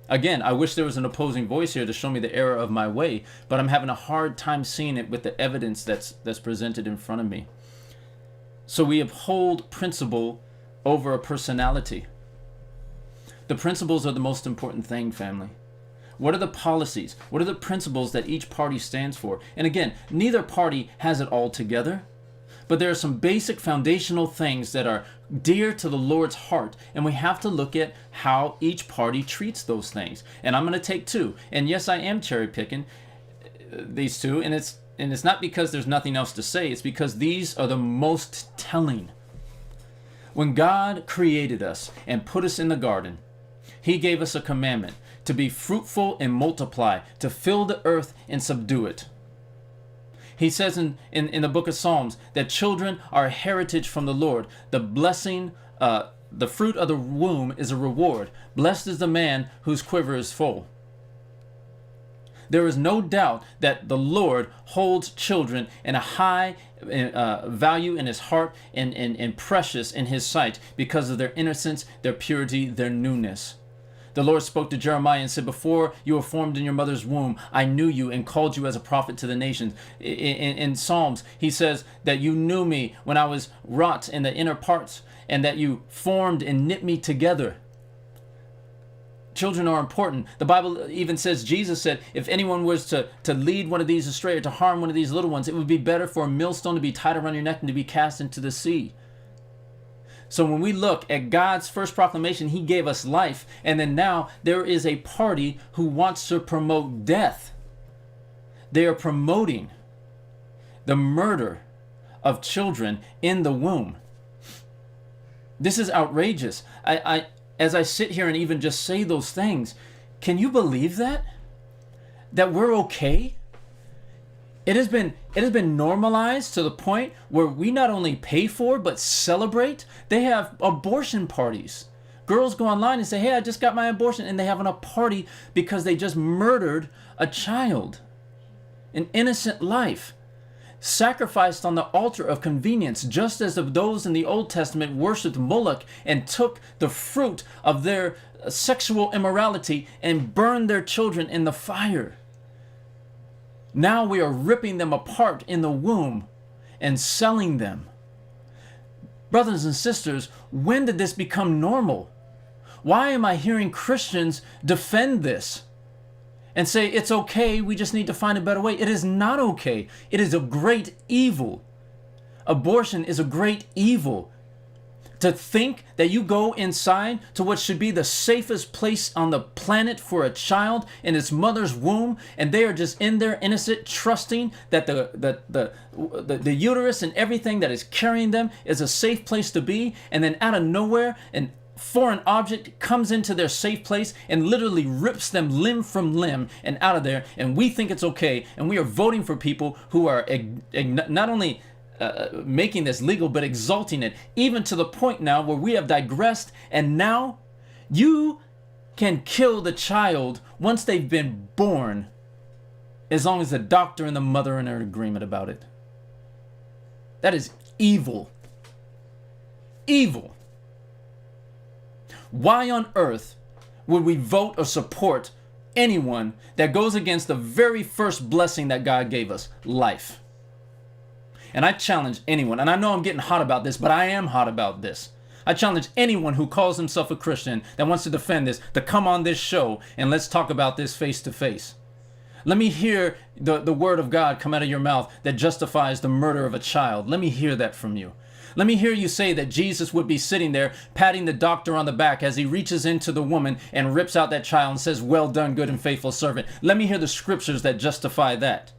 Again, I wish there was an opposing voice here to show me the error of my way, but I'm having a hard time seeing it with the evidence that's presented in front of me. So we uphold principle over a personality. The principles are the most important thing, family. What are the policies? What are the principles that each party stands for? And again, neither party has it all together, but there are some basic foundational things that are dear to the Lord's heart, and we have to look at how each party treats those things. And I'm going to take two. And yes, I am cherry picking these two, and it's not because there's nothing else to say. It's because these are the most telling. When God created us and put us in the garden, He gave us a commandment to be fruitful and multiply, to fill the earth and subdue it. He says in the book of Psalms that children are a heritage from the Lord. The blessing, the fruit of the womb is a reward. Blessed is the man whose quiver is full. There is no doubt that the Lord holds children in a high value in His heart and precious in His sight because of their innocence, their purity, their newness. The Lord spoke to Jeremiah and said, before you were formed in your mother's womb, I knew you and called you as a prophet to the nations. In Psalms, He says that you knew me when I was wrought in the inner parts and that you formed and knit me together. Children are important. The Bible even says, Jesus said, if anyone was to lead one of these astray or to harm one of these little ones, it would be better for a millstone to be tied around your neck and to be cast into the sea. So when we look at God's first proclamation, He gave us life. And then now there is a party who wants to promote death. They are promoting the murder of children in the womb. This is outrageous. As I sit here and even just say those things, can you believe that? That we're okay? It has been normalized to the point where we not only pay for but celebrate. They have abortion parties. Girls go online and say, hey, I just got my abortion, and they having a party because they just murdered a child, an innocent life, sacrificed on the altar of convenience, just as those in the Old Testament worshipped Moloch and took the fruit of their sexual immorality and burned their children in the fire. Now we are ripping them apart in the womb and selling them. Brothers and sisters, when did this become normal? Why am I hearing Christians defend this and say it's okay, we just need to find a better way? It is not okay. It is a great evil. Abortion is a great evil. To think that you go inside to what should be the safest place on the planet for a child in its mother's womb, and they are just in there innocent, trusting that the uterus and everything that is carrying them is a safe place to be, and then out of nowhere an foreign object comes into their safe place and literally rips them limb from limb and out of there, and we think it's okay, and we are voting for people who are not only making this legal, but exalting it, even to the point now where we have digressed, and now you can kill the child once they've been born, as long as the doctor and the mother are in agreement about it. That is evil. Evil. Why on earth would we vote or support anyone that goes against the very first blessing that God gave us, life? And I challenge anyone, and I know I'm getting hot about this, but I am hot about this. I challenge anyone who calls himself a Christian that wants to defend this to come on this show and let's talk about this face to face. Let me hear the word of God come out of your mouth that justifies the murder of a child. Let me hear that from you. Let me hear you say that Jesus would be sitting there patting the doctor on the back as he reaches into the woman and rips out that child and says, well done, good and faithful servant. Let me hear the scriptures that justify that.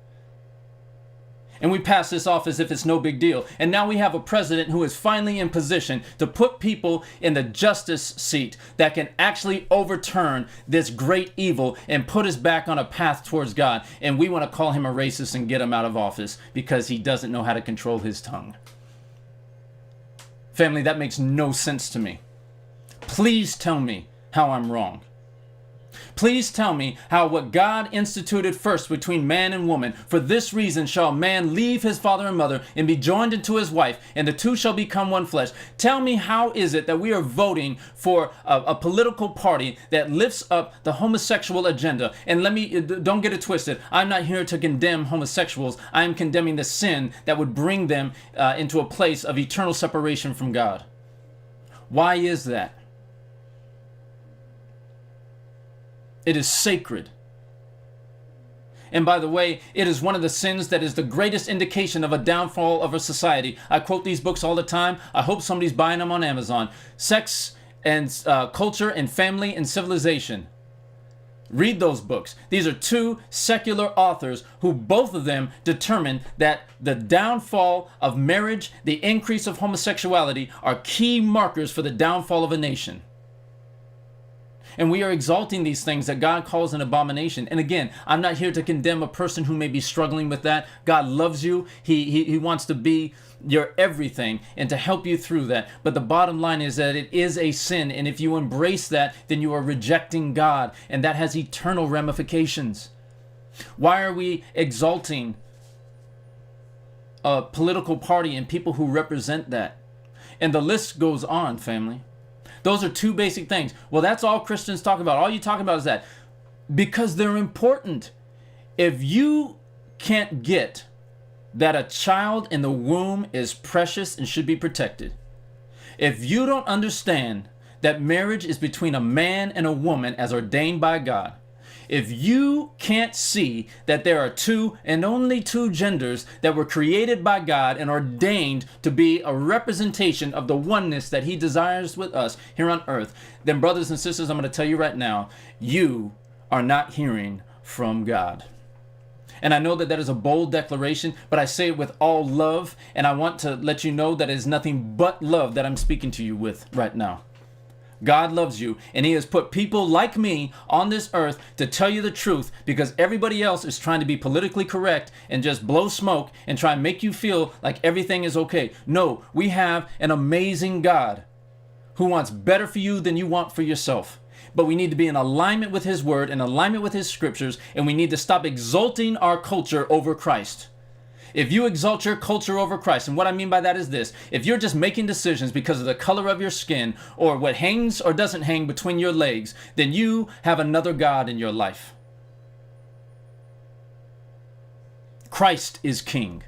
And we pass this off as if it's no big deal. And now we have a president who is finally in position to put people in the justice seat that can actually overturn this great evil and put us back on a path towards God. And we want to call him a racist and get him out of office because he doesn't know how to control his tongue. Family, that makes no sense to me. Please tell me how I'm wrong. Please tell me how what God instituted first between man and woman, for this reason shall man leave his father and mother and be joined unto his wife, and the two shall become one flesh. Tell me, how is it that we are voting for a political party that lifts up the homosexual agenda? And don't get it twisted. I'm not here to condemn homosexuals. I am condemning the sin that would bring them into a place of eternal separation from God. Why is that? It is sacred. And by the way, it is one of the sins that is the greatest indication of a downfall of a society. I quote these books all the time. I hope somebody's buying them on Amazon. Sex and Culture and Family and Civilization. Read those books. These are two secular authors who both of them determined that the downfall of marriage, the increase of homosexuality are key markers for the downfall of a nation. And we are exalting these things that God calls an abomination. And again, I'm not here to condemn a person who may be struggling with that. God loves you. He wants to be your everything and to help you through that. But the bottom line is that it is a sin. And if you embrace that, then you are rejecting God. And that has eternal ramifications. Why are we exalting a political party and people who represent that? And the list goes on, family. Those are two basic things. Well, that's all Christians talk about. All you talk about is that. Because they're important. If you can't get that a child in the womb is precious and should be protected, if you don't understand that marriage is between a man and a woman as ordained by God, if you can't see that there are two and only two genders that were created by God and ordained to be a representation of the oneness that he desires with us here on earth, then brothers and sisters, I'm going to tell you right now, you are not hearing from God. And I know that that is a bold declaration, but I say it with all love, and I want to let you know that it is nothing but love that I'm speaking to you with right now. God loves you, and he has put people like me on this earth to tell you the truth, because everybody else is trying to be politically correct and just blow smoke and try and make you feel like everything is okay. No, we have an amazing God who wants better for you than you want for yourself. But we need to be in alignment with his word, in alignment with his scriptures, and we need to stop exalting our culture over Christ. If you exalt your culture over Christ, and what I mean by that is this: if you're just making decisions because of the color of your skin or what hangs or doesn't hang between your legs, then you have another God in your life. Christ is king.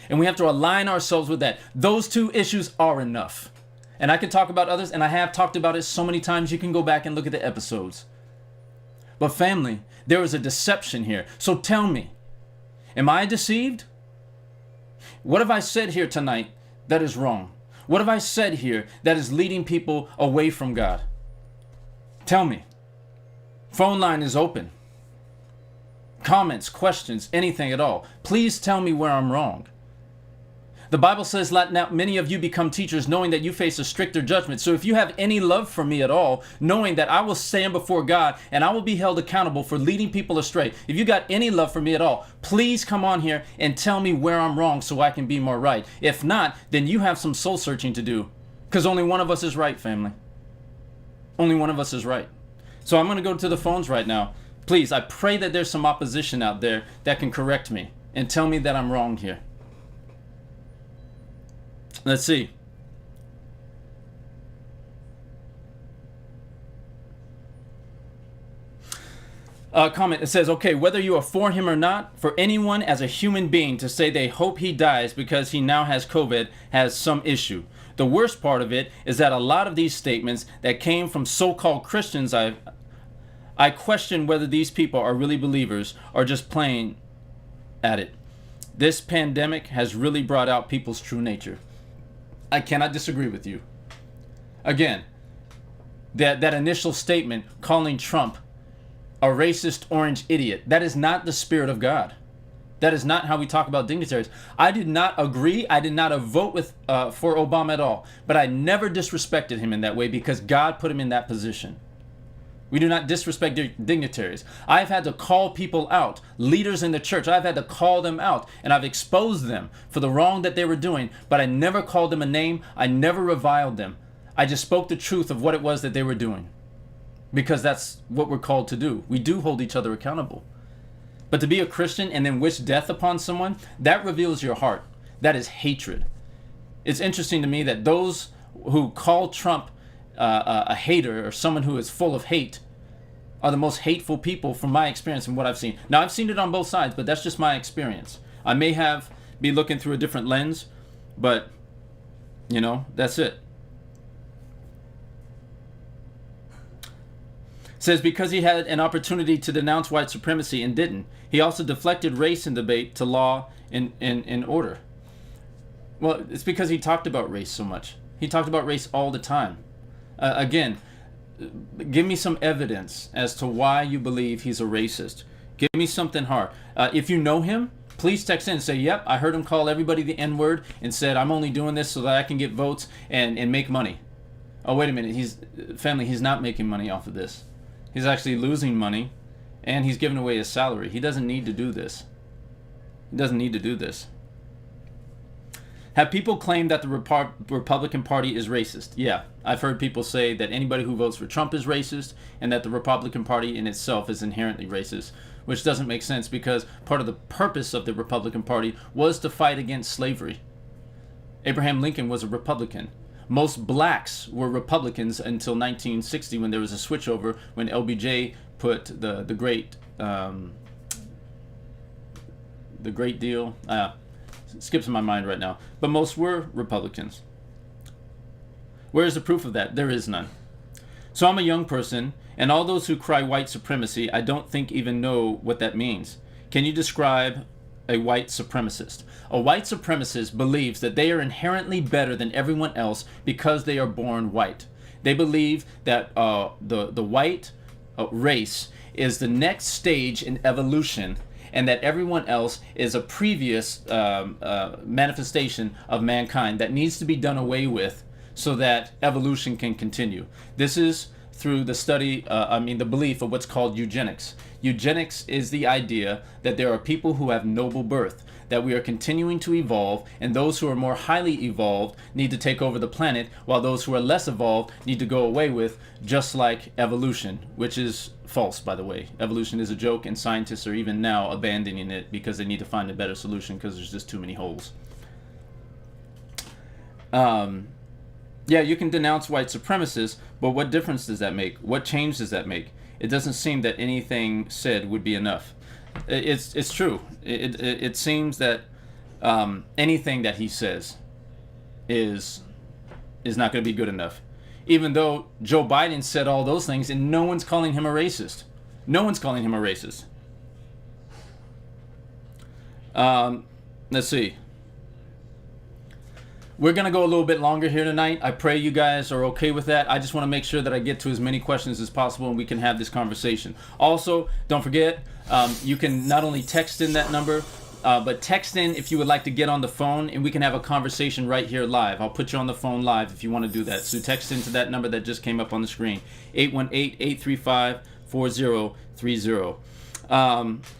And we have to align ourselves with that. Those two issues are enough. And I could talk about others, and I have talked about it so many times. You can go back and look at the episodes. But family, there is a deception here. So tell me, am I deceived? What have I said here tonight that is wrong? What have I said here that is leading people away from God? Tell me. Phone line is open. Comments, questions, anything at all. Please tell me where I'm wrong. The Bible says, let not many of you become teachers, knowing that you face a stricter judgment. So if you have any love for me at all, knowing that I will stand before God and I will be held accountable for leading people astray, if you got any love for me at all, please come on here and tell me where I'm wrong so I can be more right. If not, then you have some soul searching to do, because only one of us is right, family. Only one of us is right. So I'm going to go to the phones right now. Please, I pray that there's some opposition out there that can correct me and tell me that I'm wrong here. Let's see. Comment, it says, okay, whether you are for him or not, for anyone as a human being to say they hope he dies because he now has COVID has some issue. The worst part of it is that a lot of these statements that came from so-called Christians, I question whether these people are really believers or just playing at it. This pandemic has really brought out people's true nature. I cannot disagree with you. Again, that initial statement calling Trump a racist orange idiot, that is not the spirit of God. That is not how we talk about dignitaries. I did not agree. I did not vote for Obama at all. But I never disrespected him in that way because God put him in that position. We do not disrespect dignitaries. I've had to call people out, leaders in the church. I've had to call them out, and I've exposed them for the wrong that they were doing. But I never called them a name. I never reviled them. I just spoke the truth of what it was that they were doing, because that's what we're called to do. We do hold each other accountable. But to be a Christian and then wish death upon someone, that reveals your heart. That is hatred. It's interesting to me that those who call Trump a hater or someone who is full of hate are the most hateful people from my experience and what I've seen. Now, I've seen it on both sides, but that's just my experience. I may be looking through a different lens, but, that's it. Says because he had an opportunity to denounce white supremacy and didn't. He also deflected race in debate to law and order. Well, it's because he talked about race so much. He talked about race all the time. Again, give me some evidence as to why you believe he's a racist. Give me something hard. If you know him, please text in and say, yep, I heard him call everybody the N-word and said, I'm only doing this so that I can get votes and make money. Oh, wait a minute. He's not making money off of this. He's actually losing money, and he's giving away his salary. He doesn't need to do this. He doesn't need to do this. Have people claimed that the Republican Party is racist? Yeah, I've heard people say that anybody who votes for Trump is racist, and that the Republican Party in itself is inherently racist, which doesn't make sense because part of the purpose of the Republican Party was to fight against slavery. Abraham Lincoln was a Republican. Most blacks were Republicans until 1960 when there was a switchover when LBJ put the great deal. Skips in my mind right now. But most were Republicans. Where is the proof of that? There is none. So I'm a young person, and all those who cry white supremacy, I don't think even know what that means. Can you describe a white supremacist? A white supremacist believes that they are inherently better than everyone else because they are born white. They believe that the white race is the next stage in evolution, and that everyone else is a previous manifestation of mankind that needs to be done away with so that evolution can continue. This is through the study, the belief of what's called eugenics. Eugenics is the idea that there are people who have noble birth, that we are continuing to evolve, and those who are more highly evolved need to take over the planet, while those who are less evolved need to go away with, just like evolution, which is false, by the way. Evolution is a joke, and scientists are even now abandoning it because they need to find a better solution because there's just too many holes. Yeah, you can denounce white supremacists, but what difference does that make? What change does that make? It doesn't seem that anything said would be enough. It's true. It seems that anything that he says is not going to be good enough. Even though Joe Biden said all those things and no one's calling him a racist. No one's calling him a racist. Let's see. We're going to go a little bit longer here tonight. I pray you guys are okay with that. I just want to make sure that I get to as many questions as possible and we can have this conversation. Also, don't forget, you can not only text in that number, but text in if you would like to get on the phone and we can have a conversation right here live. I'll put you on the phone live if you want to do that. So text into that number that just came up on the screen, 818-835-4030.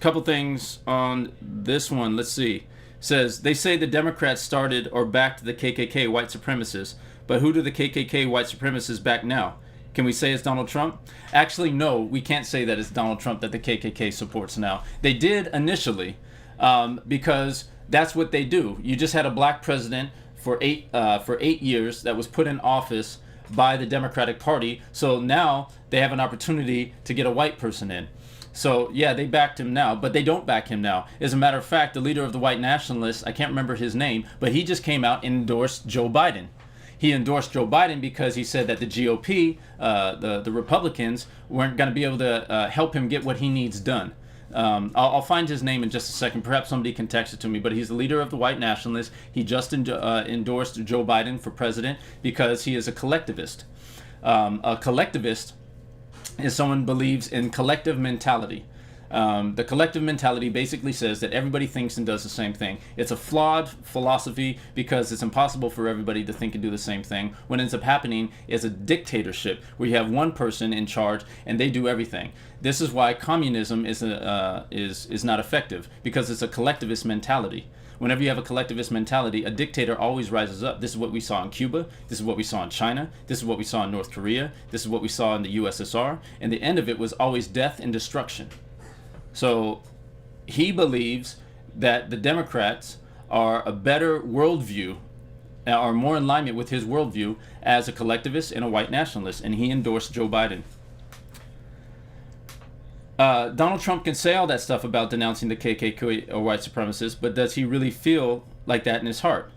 Couple things on this one. Let's see. Says, they say the Democrats started or backed the KKK white supremacists, but who do the KKK white supremacists back now? Can we say it's Donald Trump? Actually, no, we can't say that it's Donald Trump that the KKK supports now. They did initially, because that's what they do. You just had a black president for eight years that was put in office by the Democratic Party, so now they have an opportunity to get a white person in. So, yeah, they backed him now, but they don't back him now. As a matter of fact, the leader of the white nationalists, I can't remember his name, but he just came out and endorsed Joe Biden. He endorsed Joe Biden because he said that the GOP, the Republicans, weren't going to be able to help him get what he needs done. I'll find his name in just a second. Perhaps somebody can text it to me, but he's the leader of the white nationalists. He just endorsed Joe Biden for president because he is a collectivist. A collectivist is someone who believes in collective mentality. The collective mentality basically says that everybody thinks and does the same thing. It's a flawed philosophy because it's impossible for everybody to think and do the same thing. What ends up happening is a dictatorship where you have one person in charge and they do everything. This is why communism is not effective, because it's a collectivist mentality. Whenever you have a collectivist mentality, a dictator always rises up. This is what we saw in Cuba. This is what we saw in China. This is what we saw in North Korea. This is what we saw in the USSR. And the end of it was always death and destruction. So he believes that the Democrats are a better worldview, are more in alignment with his worldview as a collectivist and a white nationalist. And he endorsed Joe Biden. Donald Trump can say all that stuff about denouncing the KKK or white supremacists, but does he really feel like that in his heart?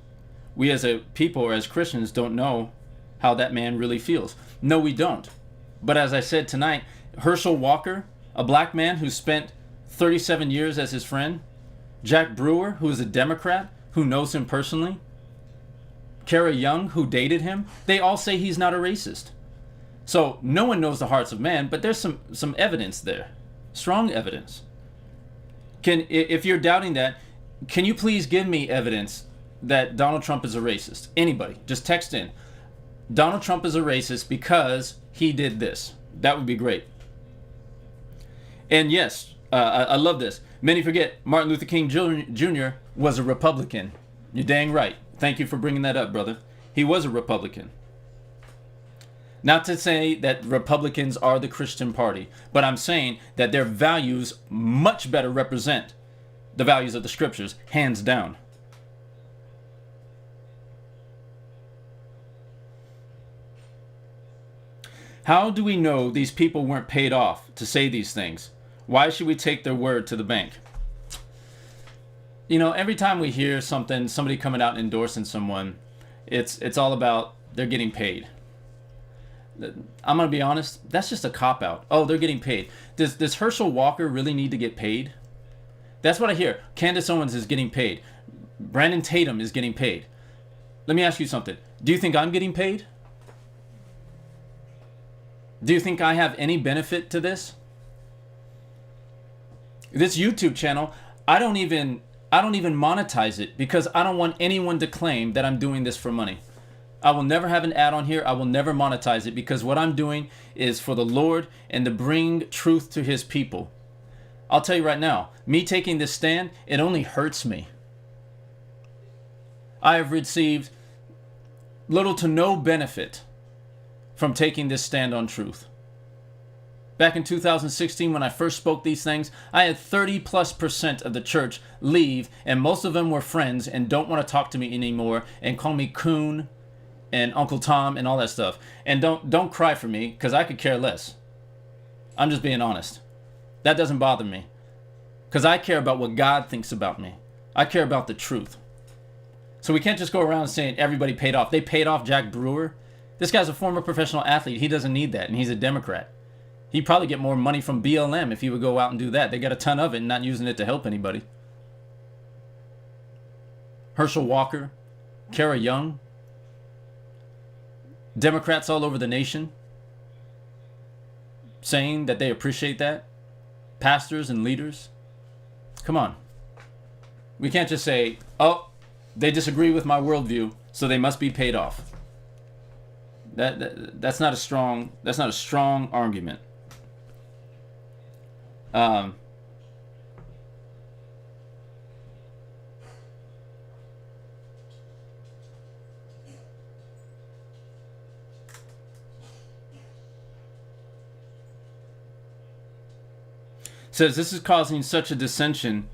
We as a people or as Christians don't know how that man really feels. No, we don't. But as I said tonight, Herschel Walker, a black man who spent 37 years as his friend, Jack Brewer, who is a Democrat, who knows him personally, Kara Young, who dated him, they all say he's not a racist. So no one knows the hearts of man, but there's some evidence there. Strong evidence. If you're doubting that, can you please give me evidence that Donald Trump is a racist? Anybody, just text in. Donald Trump is a racist because he did this. That would be great. And yes, I love this. Many forget Martin Luther King Jr. was a Republican. You're dang right. Thank you for bringing that up, brother. He was a Republican. Not to say that Republicans are the Christian party, but I'm saying that their values much better represent the values of the scriptures, hands down. How do we know these people weren't paid off to say these things? Why should we take their word to the bank? You know, every time we hear somebody coming out and endorsing someone, it's all about they're getting paid. I'm going to be honest, that's just a cop-out. Oh, they're getting paid. Does Herschel Walker really need to get paid? That's what I hear. Candace Owens is getting paid. Brandon Tatum is getting paid. Let me ask you something. Do you think I'm getting paid? Do you think I have any benefit to this? This YouTube channel, I don't even monetize it because I don't want anyone to claim that I'm doing this for money. I will never have an ad on here. I will never monetize it because what I'm doing is for the Lord and to bring truth to his people. I'll tell you right now, me taking this stand, it only hurts me. I have received little to no benefit from taking this stand on truth. Back in 2016, when I first spoke these things, I had 30+% of the church leave, and most of them were friends and don't want to talk to me anymore and call me coon and Uncle Tom and all that stuff. And don't cry for me, because I could care less. I'm just being honest. That doesn't bother me, because I care about what God thinks about me. I care about the truth. So we can't just go around saying everybody paid off. They paid off Jack Brewer. This guy's a former professional athlete. He doesn't need that, and he's a Democrat. He'd probably get more money from BLM if he would go out and do that. They got a ton of it and not using it to help anybody. Herschel Walker, Kara Young, Democrats all over the nation saying that they appreciate that. Pastors and leaders. Come on. We can't just say, oh, they disagree with my worldview, so they must be paid off. That's not a strong argument. Says this is causing such a dissension.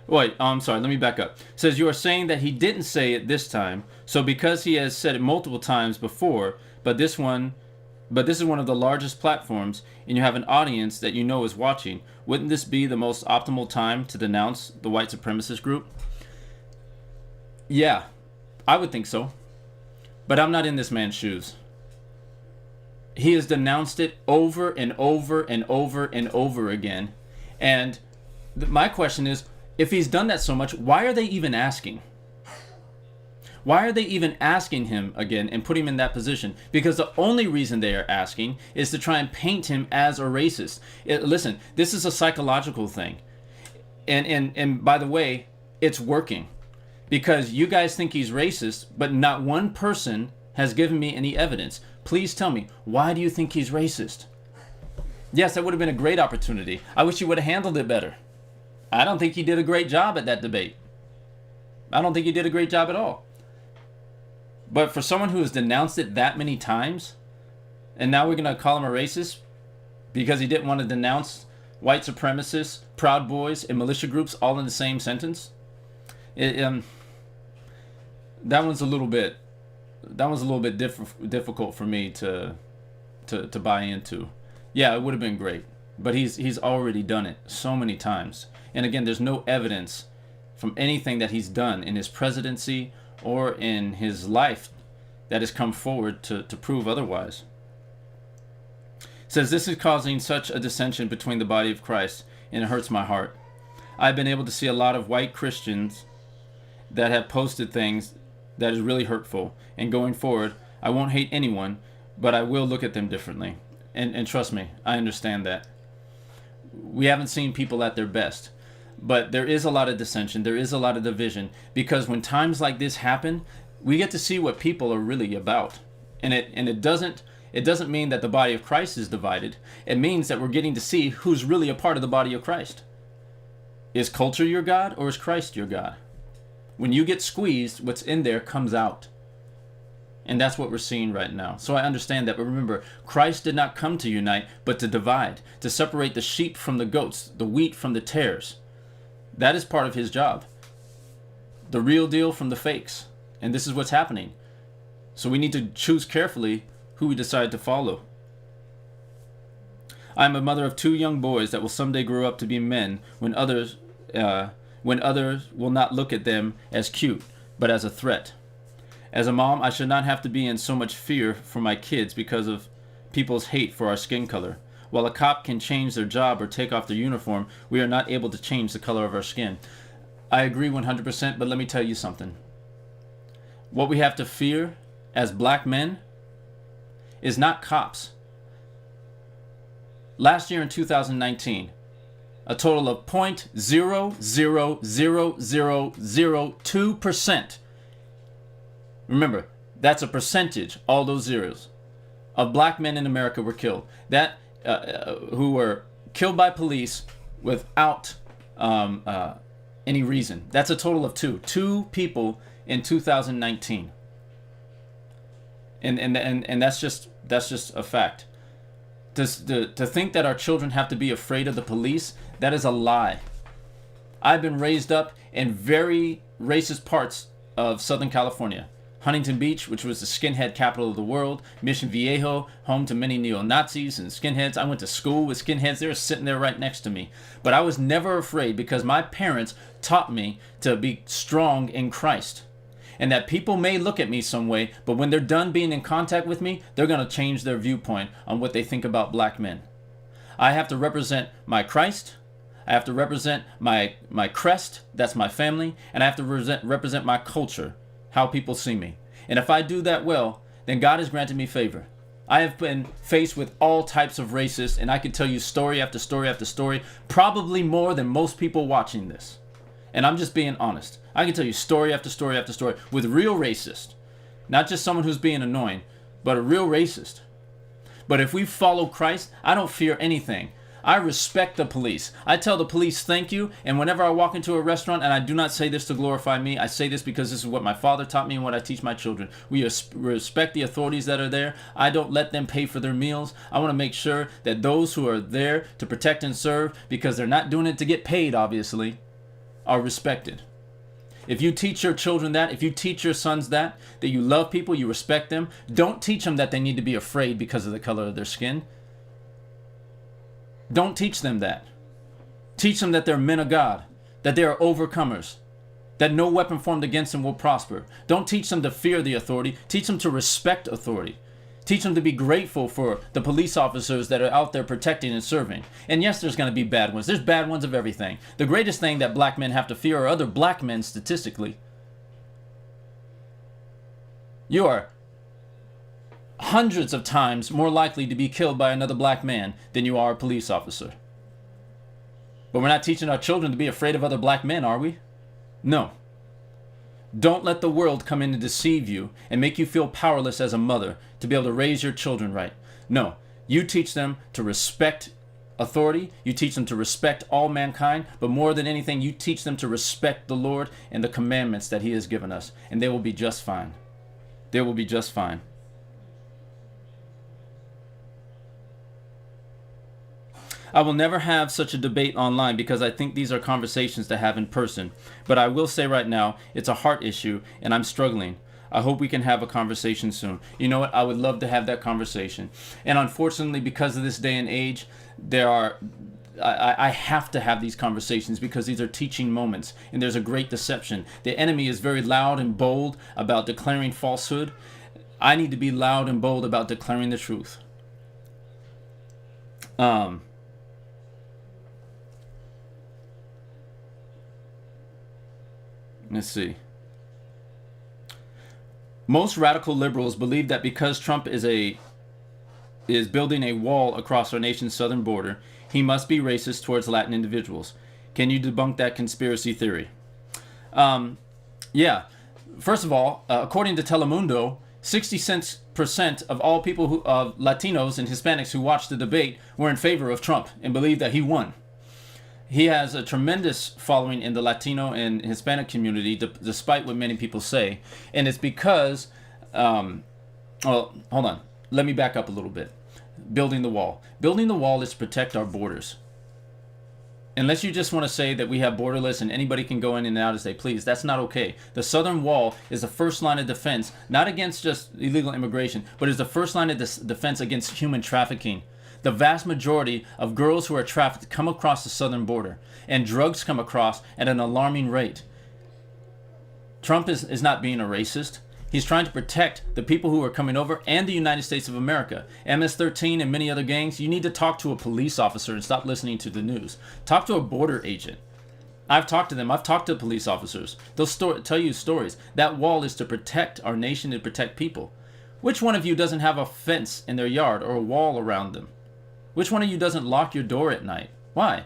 Wait, I'm sorry, let me back up. Says you are saying that he didn't say it this time, so because he has said it multiple times before, but this is one of the largest platforms, and you have an audience that you know is watching, wouldn't this be the most optimal time to denounce the white supremacist group? Yeah, I would think so. But I'm not in this man's shoes. He has denounced it over and over and over and over again. And my question is, if he's done that so much, why are they even asking? Why are they even asking him again and putting him in that position? Because the only reason they are asking is to try and paint him as a racist. Listen, this is a psychological thing. And by the way, it's working. Because you guys think he's racist, but not one person has given me any evidence. Please tell me, why do you think he's racist? Yes, that would have been a great opportunity. I wish he would have handled it better. I don't think he did a great job at that debate. I don't think he did a great job at all. But for someone who has denounced it that many times, and now we're going to call him a racist because he didn't want to denounce white supremacists, Proud Boys, and militia groups all in the same sentence, that one's a little bit difficult for me to buy into. Yeah, it would have been great, but he's already done it so many times. And again, there's no evidence from anything that he's done in his presidency or in his life that has come forward to prove otherwise. It says, this is causing such a dissension between the body of Christ, and it hurts my heart. I've been able to see a lot of white Christians that have posted things that is really hurtful. And going forward, I won't hate anyone, but I will look at them differently. And trust me, I understand that. We haven't seen people at their best. But there is a lot of dissension. There is a lot of division. Because when times like this happen, we get to see what people are really about. And it doesn't mean that the body of Christ is divided. It means that we're getting to see who's really a part of the body of Christ. Is culture your God or is Christ your God? When you get squeezed, what's in there comes out. And that's what we're seeing right now. So I understand that. But remember, Christ did not come to unite, but to divide. To separate the sheep from the goats, the wheat from the tares. That is part of his job. The real deal from the fakes. And this is what's happening. So we need to choose carefully who we decide to follow. I am a mother of 2 young boys that will someday grow up to be men when others will not look at them as cute, but as a threat. As a mom, I should not have to be in so much fear for my kids because of people's hate for our skin color. While a cop can change their job or take off their uniform, we are not able to change the color of our skin. I agree 100%, but let me tell you something. What we have to fear as black men is not cops. Last year in 2019, a total of 0.00002%. Remember, that's a percentage, all those zeros, of black men in America were killed. Who were killed by police without any reason. That's a total of 2. 2 people in 2019. And that's just a fact. To think that our children have to be afraid of the police, that is a lie. I've been raised up in very racist parts of Southern California. Huntington Beach, which was the skinhead capital of the world. Mission Viejo, home to many neo-Nazis and skinheads. I went to school with skinheads. They were sitting there right next to me. But I was never afraid because my parents taught me to be strong in Christ. And that people may look at me some way, but when they're done being in contact with me, they're going to change their viewpoint on what they think about black men. I have to represent my Christ. I have to represent my crest. That's my family. And I have to represent my culture. How people see me. And if I do that well, then God has granted me favor. I have been faced with all types of racists, and I can tell you story after story after story, probably more than most people watching this. And I'm just being honest. I can tell you story after story after story with real racists. Not just someone who's being annoying, but a real racist. But if we follow Christ, I don't fear anything. I respect the police. I tell the police thank you, and whenever I walk into a restaurant, and I do not say this to glorify me, I say this because this is what my father taught me and what I teach my children. We respect the authorities that are there. I don't let them pay for their meals. I want to make sure that those who are there to protect and serve, because they're not doing it to get paid, obviously, are respected. If you teach your children that, if you teach your sons that you love people, you respect them, don't teach them that they need to be afraid because of the color of their skin. Don't teach them that. Teach them that they're men of God, that they are overcomers, that no weapon formed against them will prosper. Don't teach them to fear the authority. Teach them to respect authority. Teach them to be grateful for the police officers that are out there protecting and serving. And yes, there's going to be bad ones. There's bad ones of everything. The greatest thing that black men have to fear are other black men statistically. You are hundreds of times more likely to be killed by another black man than you are a police officer. But we're not teaching our children to be afraid of other black men, are we? No. Don't let the world come in and deceive you and make you feel powerless as a mother to be able to raise your children right. No. You teach them to respect authority. You teach them to respect all mankind. But more than anything, you teach them to respect the Lord and the commandments that He has given us. And they will be just fine. They will be just fine. I will never have such a debate online because I think these are conversations to have in person. But I will say right now, it's a heart issue and I'm struggling. I hope we can have a conversation soon. You know what? I would love to have that conversation. And unfortunately, because of this day and age, I have to have these conversations because these are teaching moments and there's a great deception. The enemy is very loud and bold about declaring falsehood. I need to be loud and bold about declaring the truth. Let's see. Most radical liberals believe that because Trump is building a wall across our nation's southern border, he must be racist towards Latin individuals. Can you debunk that conspiracy theory? Yeah. First of all, according to Telemundo, 66% of all people Latinos and Hispanics who watched the debate were in favor of Trump and believe that he won. He has a tremendous following in the Latino and Hispanic community, despite what many people say. And it's because, well, hold on. Let me back up a little bit. Building the wall. Building the wall is to protect our borders. Unless you just want to say that we have borderless and anybody can go in and out as they please, that's not okay. The southern wall is the first line of defense, not against just illegal immigration, but is the first line of defense against human trafficking. The vast majority of girls who are trafficked come across the southern border, and drugs come across at an alarming rate. Trump is not being a racist. He's trying to protect the people who are coming over and the United States of America. MS-13 and many other gangs, you need to talk to a police officer and stop listening to the news. Talk to a border agent. I've talked to them. I've talked to police officers. They'll tell you stories. That wall is to protect our nation and protect people. Which one of you doesn't have a fence in their yard or a wall around them? Which one of you doesn't lock your door at night? Why?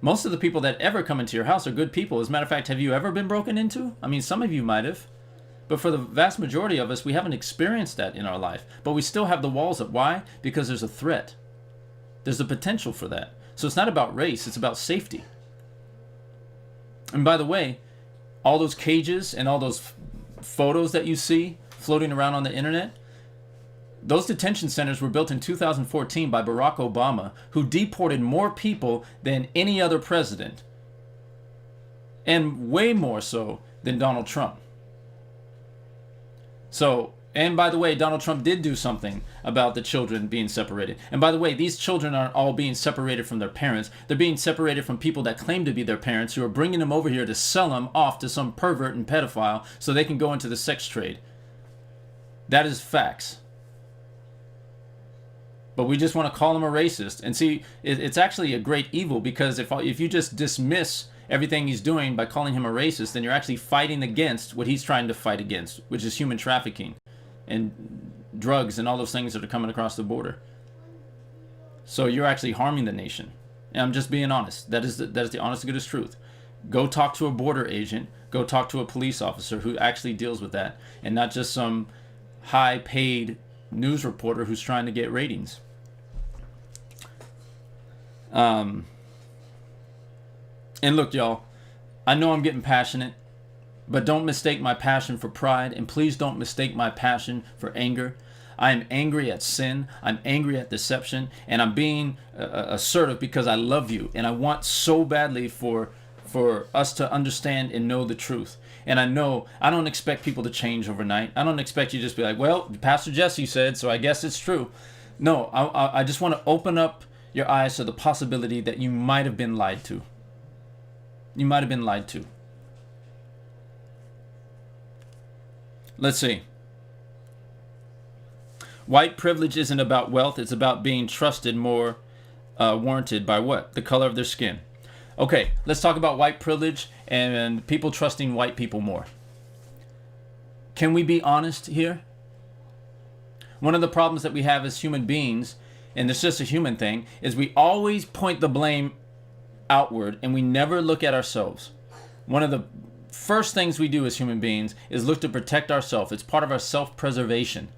Most of the people that ever come into your house are good people. As a matter of fact, have you ever been broken into? I mean, some of you might have. But for the vast majority of us, we haven't experienced that in our life. But we still have the walls up. Why? Because there's a threat. There's a potential for that. So it's not about race, it's about safety. And by the way, all those cages and all those photos that you see floating around on the internet, those detention centers were built in 2014 by Barack Obama, who deported more people than any other president. And way more so than Donald Trump. So, and by the way, Donald Trump did do something about the children being separated. And by the way, these children aren't all being separated from their parents. They're being separated from people that claim to be their parents who are bringing them over here to sell them off to some pervert and pedophile so they can go into the sex trade. That is facts. But we just want to call him a racist. And see, it's actually a great evil, because if you just dismiss everything he's doing by calling him a racist, then you're actually fighting against what he's trying to fight against, which is human trafficking and drugs and all those things that are coming across the border. So you're actually harming the nation. And I'm just being honest. That is the honest to goodness truth. Go talk to a border agent. Go talk to a police officer who actually deals with that, and not just some high-paid news reporter who's trying to get ratings. And look, y'all, I know I'm getting passionate, but don't mistake my passion for pride, and please don't mistake my passion for anger. I am angry at sin, I'm angry at deception, and I'm being assertive because I love you, and I want so badly for us to understand and know the truth. And I know I don't expect people to change overnight. I don't expect you to just be like, well, Pastor Jesse said, so I guess it's true. No, I just want to open up your eyes to the possibility that you might have been lied to. You might have been lied to. Let's see. White privilege isn't about wealth. It's about being trusted more, warranted by what? The color of their skin. Okay, let's talk about white privilege and people trusting white people more. Can we be honest here? One of the problems that we have as human beings, and it's just a human thing, is we always point the blame outward and we never look at ourselves. One of the first things we do as human beings is look to protect ourselves. It's part of our self-preservation.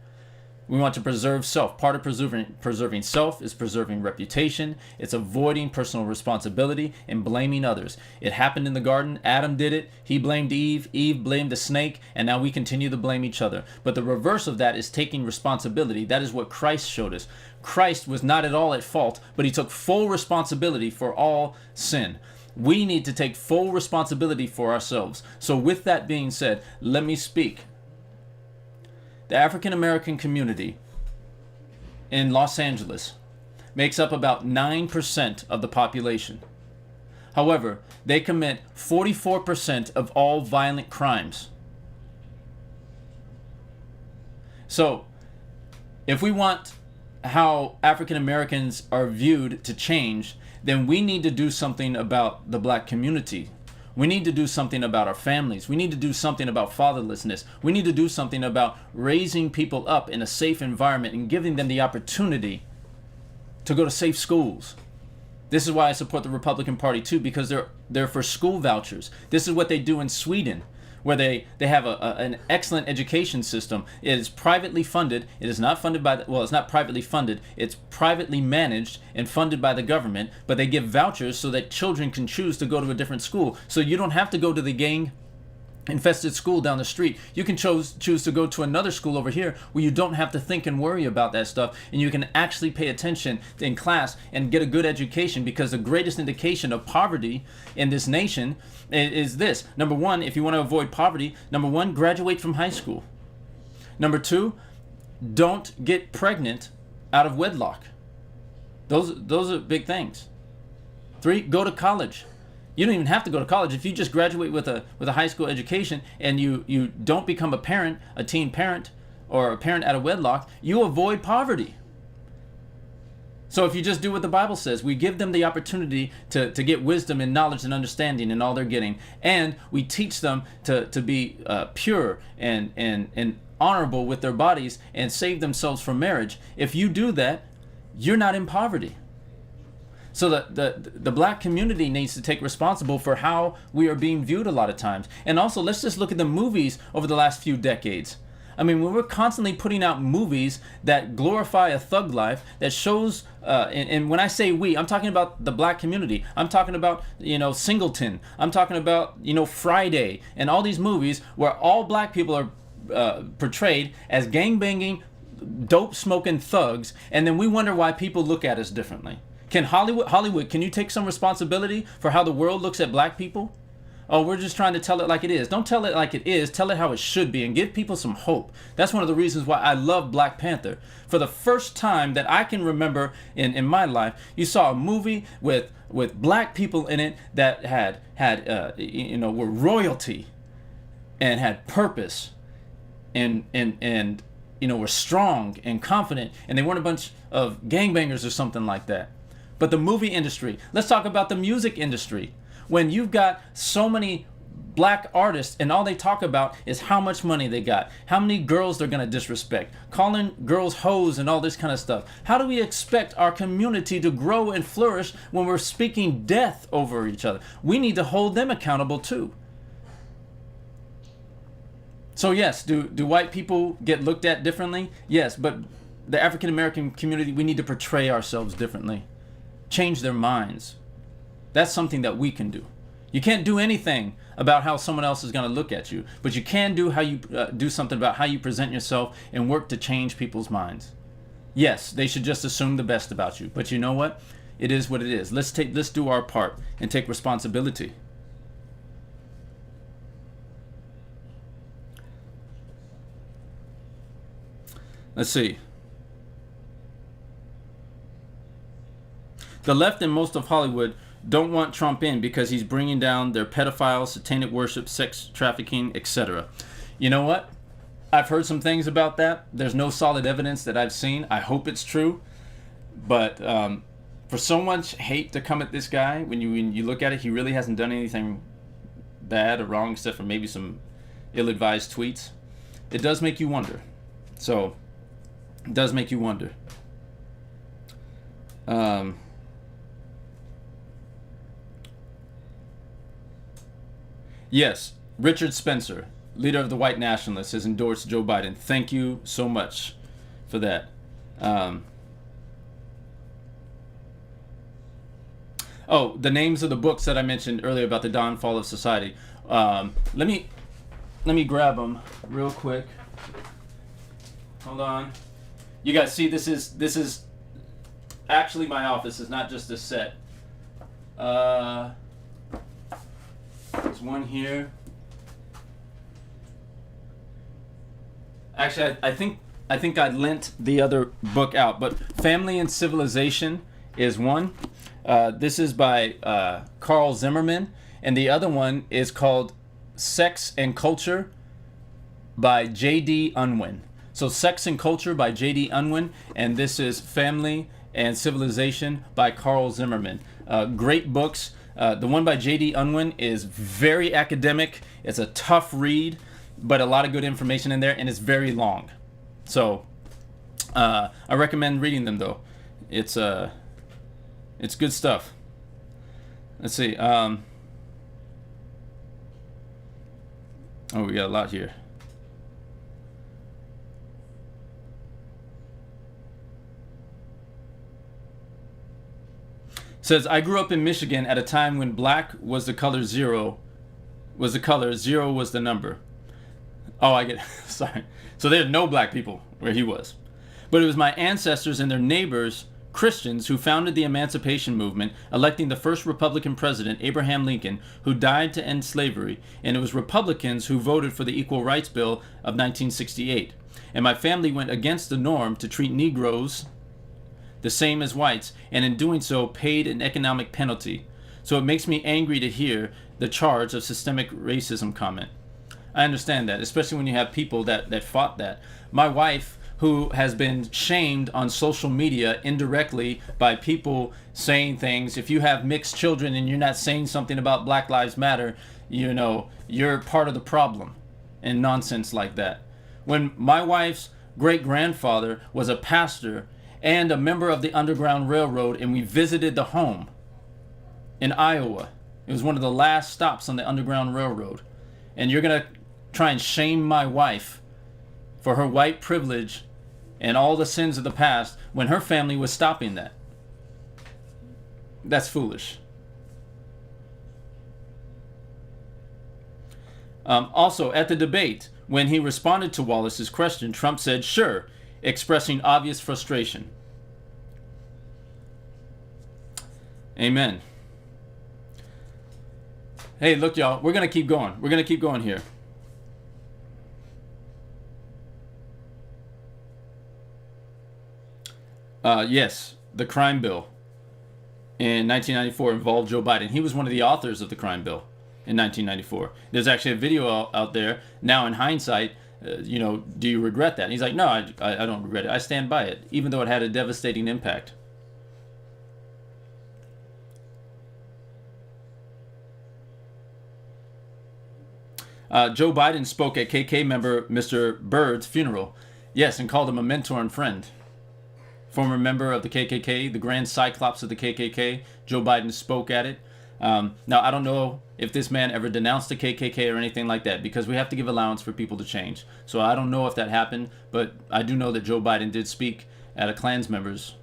We want to preserve self. Part of preserving self is preserving reputation. It's avoiding personal responsibility and blaming others. It happened in the garden. Adam did it. He blamed Eve. Eve blamed the snake. And now we continue to blame each other. But the reverse of that is taking responsibility. That is what Christ showed us. Christ was not at all at fault, but he took full responsibility for all sin. We need to take full responsibility for ourselves. So with that being said, let me speak. The African American community in Los Angeles makes up about 9% of the population. However, they commit 44% of all violent crimes. So, if we want how African Americans are viewed to change, then we need to do something about the black community. We need to do something about our families. We need to do something about fatherlessness. We need to do something about raising people up in a safe environment and giving them the opportunity to go to safe schools. This is why I support the Republican Party too, because they're for school vouchers. This is what they do in Sweden, where they have an excellent education system. It is privately funded. It is not funded by, it's not privately funded. It's privately managed and funded by the government, but they give vouchers so that children can choose to go to a different school. So you don't have to go to the gang-infested school down the street. You can choose to go to another school over here where you don't have to think and worry about that stuff, and you can actually pay attention in class and get a good education, because the greatest indication of poverty in this nation is this. Number one, if you want to avoid poverty, number one, graduate from high school. Number two, don't get pregnant out of wedlock. Those are big things. Three, go to college. You don't even have to go to college. If you just graduate with a high school education and you don't become a parent, a teen parent, or a parent out of wedlock, you avoid poverty. So if you just do what the Bible says, we give them the opportunity to get wisdom and knowledge and understanding in all they're getting. And we teach them to be pure and honorable with their bodies and save themselves from marriage. If you do that, you're not in poverty. So the black community needs to take responsible for how we are being viewed a lot of times. And also, let's just look at the movies over the last few decades. I mean, when we're constantly putting out movies that glorify a thug life, that shows, and when I say we, I'm talking about the black community. I'm talking about, Singleton. I'm talking about, Friday, and all these movies where all black people are portrayed as gangbanging, dope-smoking thugs, and then we wonder why people look at us differently. Can Hollywood, can you take some responsibility for how the world looks at black people? Oh, we're just trying to tell it like it is. Don't tell it like it is. Tell it how it should be and give people some hope. That's one of the reasons why I love Black Panther. For the first time that I can remember in my life, you saw a movie with black people in it that were royalty and had purpose and were strong and confident, and they weren't a bunch of gangbangers or something like that. But the movie industry, let's talk about the music industry. When you've got so many black artists and all they talk about is how much money they got, how many girls they're going to disrespect, calling girls hoes and all this kind of stuff. How do we expect our community to grow and flourish when we're speaking death over each other? We need to hold them accountable too. So yes, do white people get looked at differently? Yes, but the African American community, we need to portray ourselves differently. Change their minds. That's something that we can do. You can't do anything about how someone else is going to look at you, but you can do how you do something about how you present yourself and work to change people's minds. Yes, they should just assume the best about you, but you know what? It is what it is. Let's do our part and take responsibility. Let's see. The left and most of Hollywood don't want Trump in because he's bringing down their pedophiles, satanic worship, sex trafficking, etc. You know what? I've heard some things about that. There's no solid evidence that I've seen. I hope it's true. But for so much hate to come at this guy, when you look at it, he really hasn't done anything bad or wrong except for maybe some ill-advised tweets. it does make you wonder. So, it does make you wonder. Yes, Richard Spencer, leader of the white nationalists, has endorsed Joe Biden. Thank you so much for that. Oh, the names of the books that I mentioned earlier about the downfall of society. Let me grab them real quick. Hold on. You guys see, this is actually my office. It's not just a set. There's one here. Actually, I think I lent the other book out, but Family and Civilization is one. This is by Carl Zimmerman, and the other one is called Sex and Culture by J.D. Unwin. So Sex and Culture by J.D. Unwin, and this is Family and Civilization by Carl Zimmerman. Great books. The one by J.D. Unwin is very academic. It's a tough read, but a lot of good information in there, and it's very long. So I recommend reading them, though. It's good stuff. Let's see. Oh, we got a lot here. Says, I grew up in Michigan at a time when black was the color, zero was the number. Oh, I get sorry. So there are no black people where he was. But it was my ancestors and their neighbors, Christians, who founded the Emancipation Movement, electing the first Republican president, Abraham Lincoln, who died to end slavery, and it was Republicans who voted for the Equal Rights Bill of 1968. And my family went against the norm to treat Negroes the same as whites, and in doing so paid an economic penalty. So it makes me angry to hear the charge of systemic racism comment. I understand that, especially when you have people that fought that. My wife, who has been shamed on social media indirectly by people saying things, if you have mixed children and you're not saying something about Black Lives Matter, you know, you're part of the problem, and nonsense like that. When my wife's great-grandfather was a pastor and a member of the Underground Railroad, and we visited the home in Iowa. It was one of the last stops on the Underground Railroad. And you're going to try and shame my wife for her white privilege and all the sins of the past when her family was stopping that. That's foolish. Also, at the debate, when he responded to Wallace's question, Trump said, sure, expressing obvious frustration. Amen. Hey, look, y'all, we're going to keep going. We're going to keep going here. Yes, the crime bill in 1994 involved Joe Biden. He was one of the authors of the crime bill in 1994. There's actually a video out there now in hindsight. You know, do you regret that? And he's like, no, I don't regret it. I stand by it, even though it had a devastating impact. Joe Biden spoke at KK member Mr. Byrd's funeral. Yes, and called him a mentor and friend. Former member of the KKK, the Grand Cyclops of the KKK, Joe Biden spoke at it. Now, I don't know if this man ever denounced the KKK or anything like that, because we have to give allowance for people to change. So I don't know if that happened, but I do know that Joe Biden did speak at a Klans member's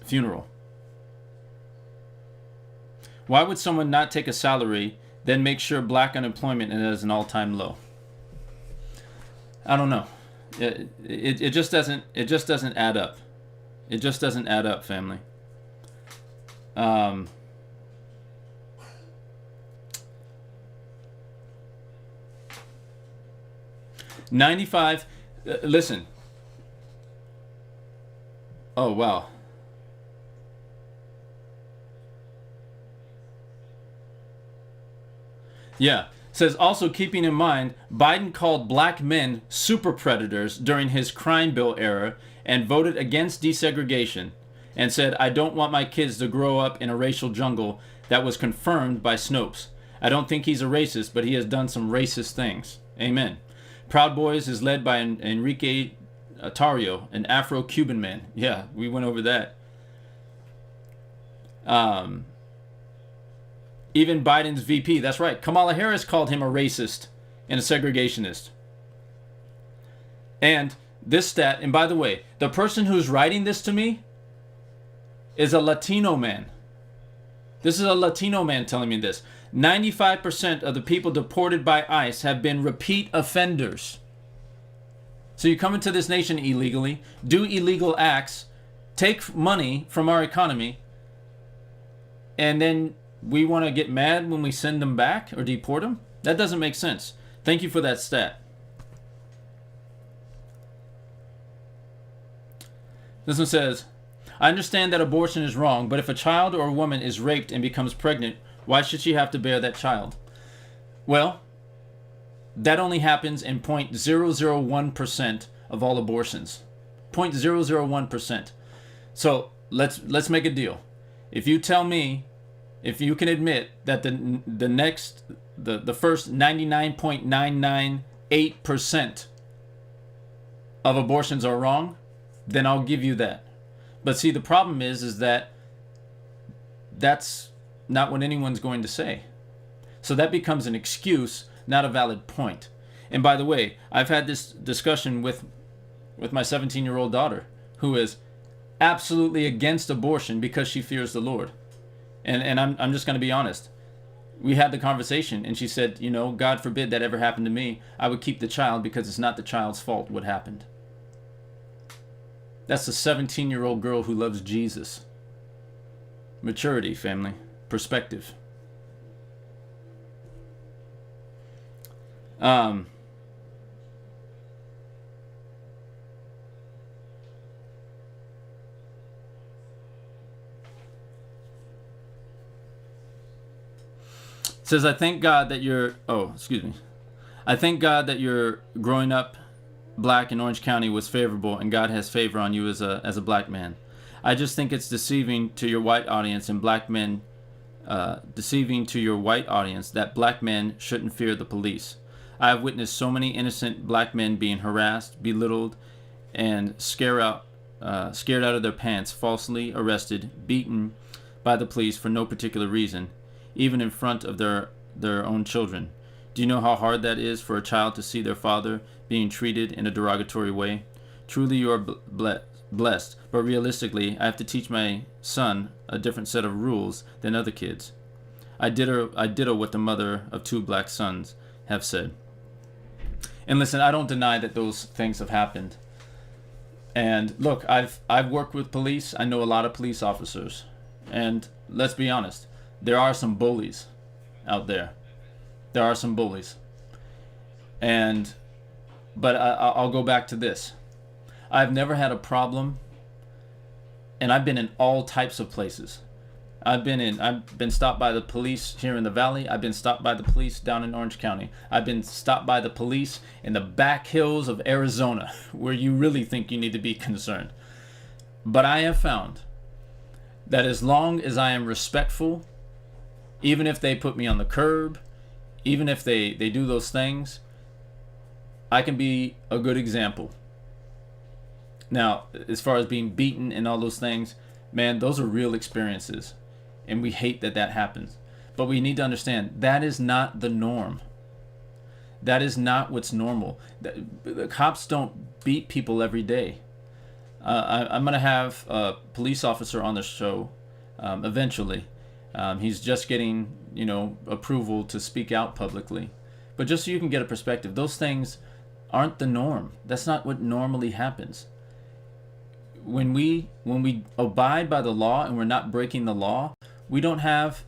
funeral. Why would someone not take a salary, then make sure black unemployment is an all-time low? I don't know. It just doesn't add up. It just doesn't add up, family. 95. Listen. Oh, wow. Yeah. Says, also keeping in mind, Biden called black men super predators during his crime bill era and voted against desegregation, and said, I don't want my kids to grow up in a racial jungle. That was confirmed by Snopes. I don't think he's a racist, but he has done some racist things. Amen. Proud Boys is led by Enrique Tarrio, an Afro-Cuban man. Yeah, we went over that. Even Biden's VP, that's right, Kamala Harris called him a racist and a segregationist. And this stat, and by the way, the person who's writing this to me is a Latino man. This is a Latino man telling me this. 95% of the people deported by ICE have been repeat offenders. So you come into this nation illegally, do illegal acts, take money from our economy, and then we want to get mad when we send them back or deport them? That doesn't make sense. Thank you for that stat. This one says, I understand that abortion is wrong, but if a child or a woman is raped and becomes pregnant, why should she have to bear that child? Well, that only happens in 0.001% of all abortions. 0.001%. So let's make a deal. If you tell me, if you can admit that the first 99.998% of abortions are wrong, then I'll give you that. But see, the problem is that that's not what anyone's going to say. So that becomes an excuse, not a valid point. And by the way, I've had this discussion with my 17-year-old daughter, who is absolutely against abortion because she fears the Lord. And I'm just going to be honest. We had the conversation, and she said, you know, God forbid that ever happened to me. I would keep the child because it's not the child's fault what happened. That's a 17-year-old girl who loves Jesus. Maturity, family. Perspective. Says, I thank God that you're, I thank God that your growing up black in Orange County was favorable and God has favor on you as a black man. I just think it's deceiving to your white audience and black men, deceiving to your white audience that black men shouldn't fear the police. I have witnessed so many innocent black men being harassed, belittled, and scared out of their pants, falsely arrested, beaten by the police for no particular reason, even in front of their own children. Do you know how hard that is for a child to see their father being treated in a derogatory way? Truly you are blessed, but realistically, I have to teach my son a different set of rules than other kids. I ditto what the mother of two black sons have said. And listen, I don't deny that those things have happened. And look, I've worked with police. I know a lot of police officers. And let's be honest, there are some bullies out there. There are some bullies. But I'll go back to this. I've never had a problem, and I've been in all types of places. I've been stopped by the police here in the Valley. I've been stopped by the police down in Orange County. I've been stopped by the police in the back hills of Arizona, where you really think you need to be concerned. But I have found that as long as I am respectful, even if they put me on the curb, even if they do those things, I can be a good example. Now, as far as being beaten and all those things, man, those are real experiences. And we hate that happens. But we need to understand, that is not the norm. That is not what's normal. The cops don't beat people every day. I'm going to have a police officer on the show eventually. He's just getting, approval to speak out publicly. But just so you can get a perspective, those things aren't the norm. That's not what normally happens. When we abide by the law and we're not breaking the law, we don't have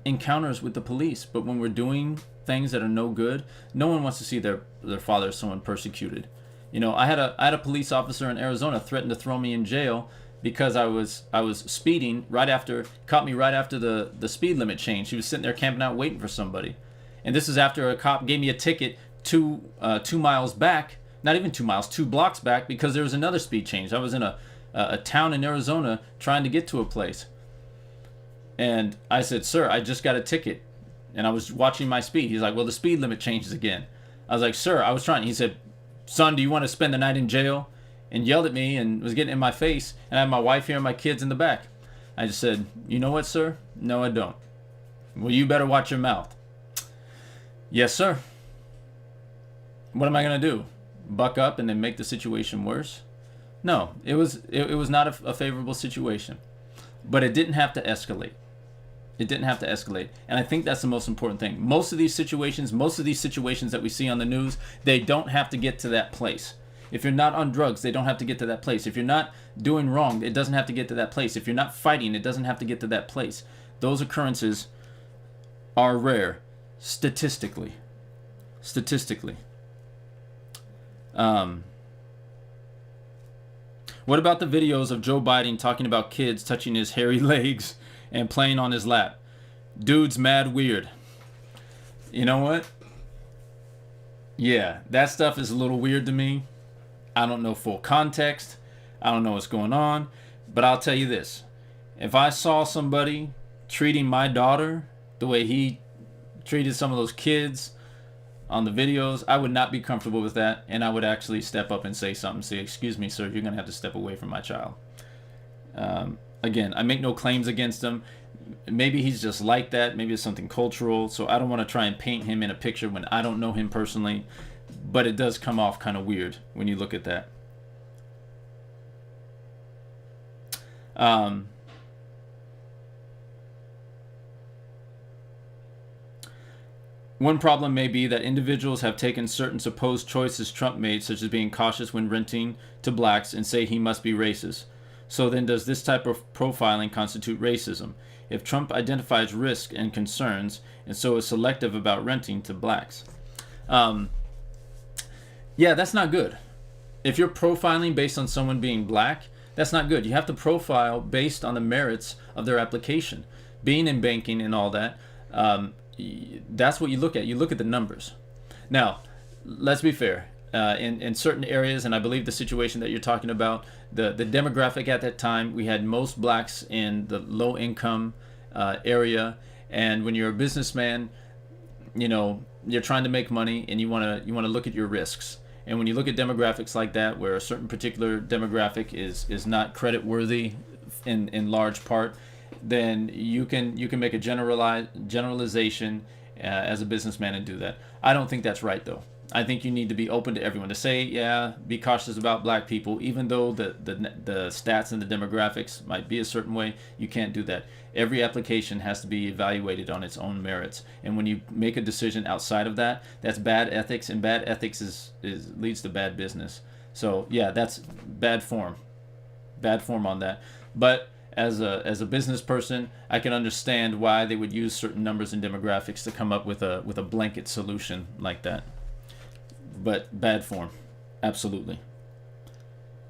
encounters with the police. But when we're doing things that are no good, no one wants to see their father or someone persecuted. I had a police officer in Arizona threaten to throw me in jail because I was speeding caught me right after the speed limit change. He was sitting there camping out waiting for somebody. And this is after a cop gave me a ticket 2 miles back, not even 2 miles, 2 blocks back, because there was another speed change. I was in a town in Arizona trying to get to a place. And I said, sir, I just got a ticket and I was watching my speed. He's like, well, the speed limit changes again. I was like, sir, I was trying. He said, son, do you want to spend the night in jail? And yelled at me and was getting in my face. And I had my wife here and my kids in the back. I just said, you know what, sir? No, I don't. Well, you better watch your mouth. Yes, sir. What am I going to do? Buck up and then make the situation worse? No, it was not a favorable situation. But it didn't have to escalate. It didn't have to escalate. And I think that's the most important thing. Most of these situations that we see on the news, they don't have to get to that place. If you're not on drugs, they don't have to get to that place. If you're not doing wrong, it doesn't have to get to that place. If you're not fighting, it doesn't have to get to that place. Those occurrences are rare, statistically. What about the videos of Joe Biden talking about kids touching his hairy legs and playing on his lap? Dude's mad weird. You know what? Yeah, that stuff is a little weird to me. I don't know full context. I don't know what's going on. But I'll tell you this. If I saw somebody treating my daughter the way he treated some of those kids on the videos, I would not be comfortable with that, and I would actually step up and say something. Say, excuse me, sir, you're going to have to step away from my child. Again, I make no claims against him. Maybe he's just like that. Maybe it's something cultural. So I don't want to try and paint him in a picture when I don't know him personally. But it does come off kind of weird when you look at that. One problem may be that individuals have taken certain supposed choices Trump made, such as being cautious when renting to blacks, and say he must be racist. So then does this type of profiling constitute racism? If Trump identifies risk and concerns, and so is selective about renting to blacks. Yeah, that's not good. If you're profiling based on someone being black, that's not good. You have to profile based on the merits of their application. Being in banking and all that, that's what you look at. You look at the numbers. Now, let's be fair. In certain areas, and I believe the situation that you're talking about, the demographic at that time, we had most blacks in the low income area, and when you're a businessman, you know, you're trying to make money and you want to look at your risks. And when you look at demographics like that, where a certain particular demographic is not credit worthy in large part, then you can make a generalization as a businessman and do that. I don't think that's right, though. I think you need to be open to everyone. To say, yeah, be cautious about black people, even though the stats and the demographics might be a certain way, you can't do that. Every application has to be evaluated on its own merits. And when you make a decision outside of that, that's bad ethics, and bad ethics leads to bad business. So yeah, that's bad form on that. But as a business person, I can understand why they would use certain numbers and demographics to come up with a blanket solution like that. But bad form, absolutely.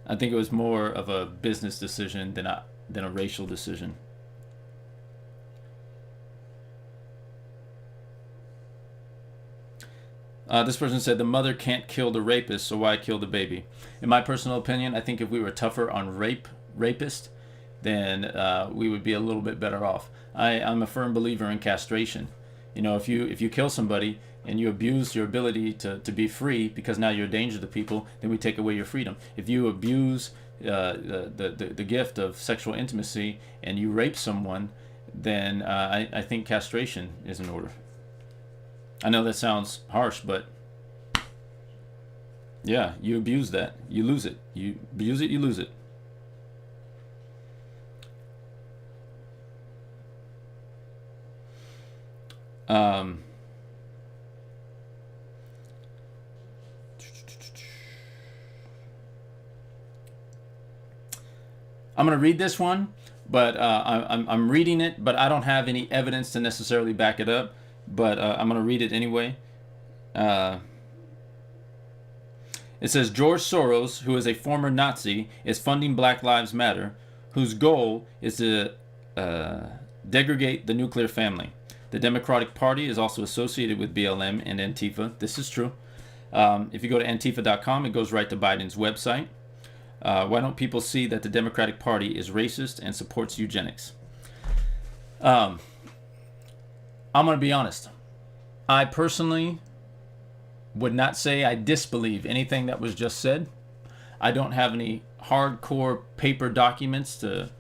I think it was more of a business decision than a racial decision. This person said the mother can't kill the rapist, so why kill the baby? In my personal opinion, I think if we were tougher on rapist, then we would be a little bit better off. I'm a firm believer in castration. You know, if you kill somebody and you abuse your ability to be free because now you're a danger to people, then we take away your freedom. If you abuse the gift of sexual intimacy and you rape someone, then I think castration is in order. I know that sounds harsh, but yeah, you abuse that, you lose it. You abuse it, you lose it. I'm going to read this one, but I'm reading it, but I don't have any evidence to necessarily back it up, but I'm going to read it anyway. It says, George Soros, who is a former Nazi, is funding Black Lives Matter, whose goal is to degrade the nuclear family. The Democratic Party is also associated with BLM and Antifa. This is true. If you go to Antifa.com, it goes right to Biden's website. Why don't people see that the Democratic Party is racist and supports eugenics? I'm going to be honest. I personally would not say I disbelieve anything that was just said. I don't have any hardcore paper documents to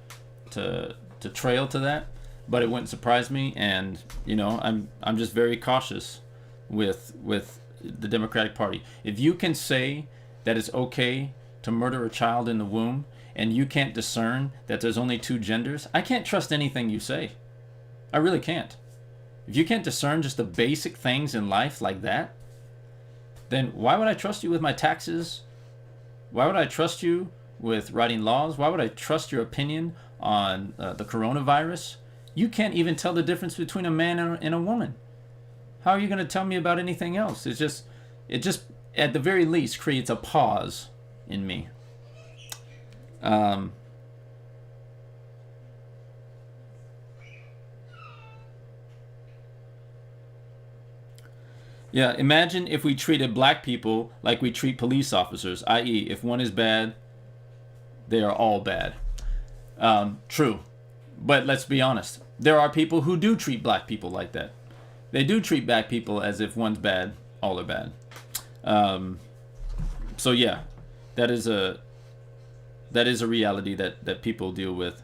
trail to that, but it wouldn't surprise me. And you know, I'm just very cautious with the Democratic Party. If you can say that it's okay to murder a child in the womb, and you can't discern that there's only two genders, I can't trust anything you say. I really can't. If you can't discern just the basic things in life like that, then why would I trust you with my taxes? Why would I trust you with writing laws? Why would I trust your opinion on the coronavirus? You can't even tell the difference between a man and a woman. How are you going to tell me about anything else? It just at the very least creates a pause in me. Yeah, imagine if we treated black people like we treat police officers, i.e., if one is bad, they are all bad. True. But let's be honest. There are people who do treat black people like that. They do treat black people as if one's bad, all are bad. So yeah, that is a reality that people deal with.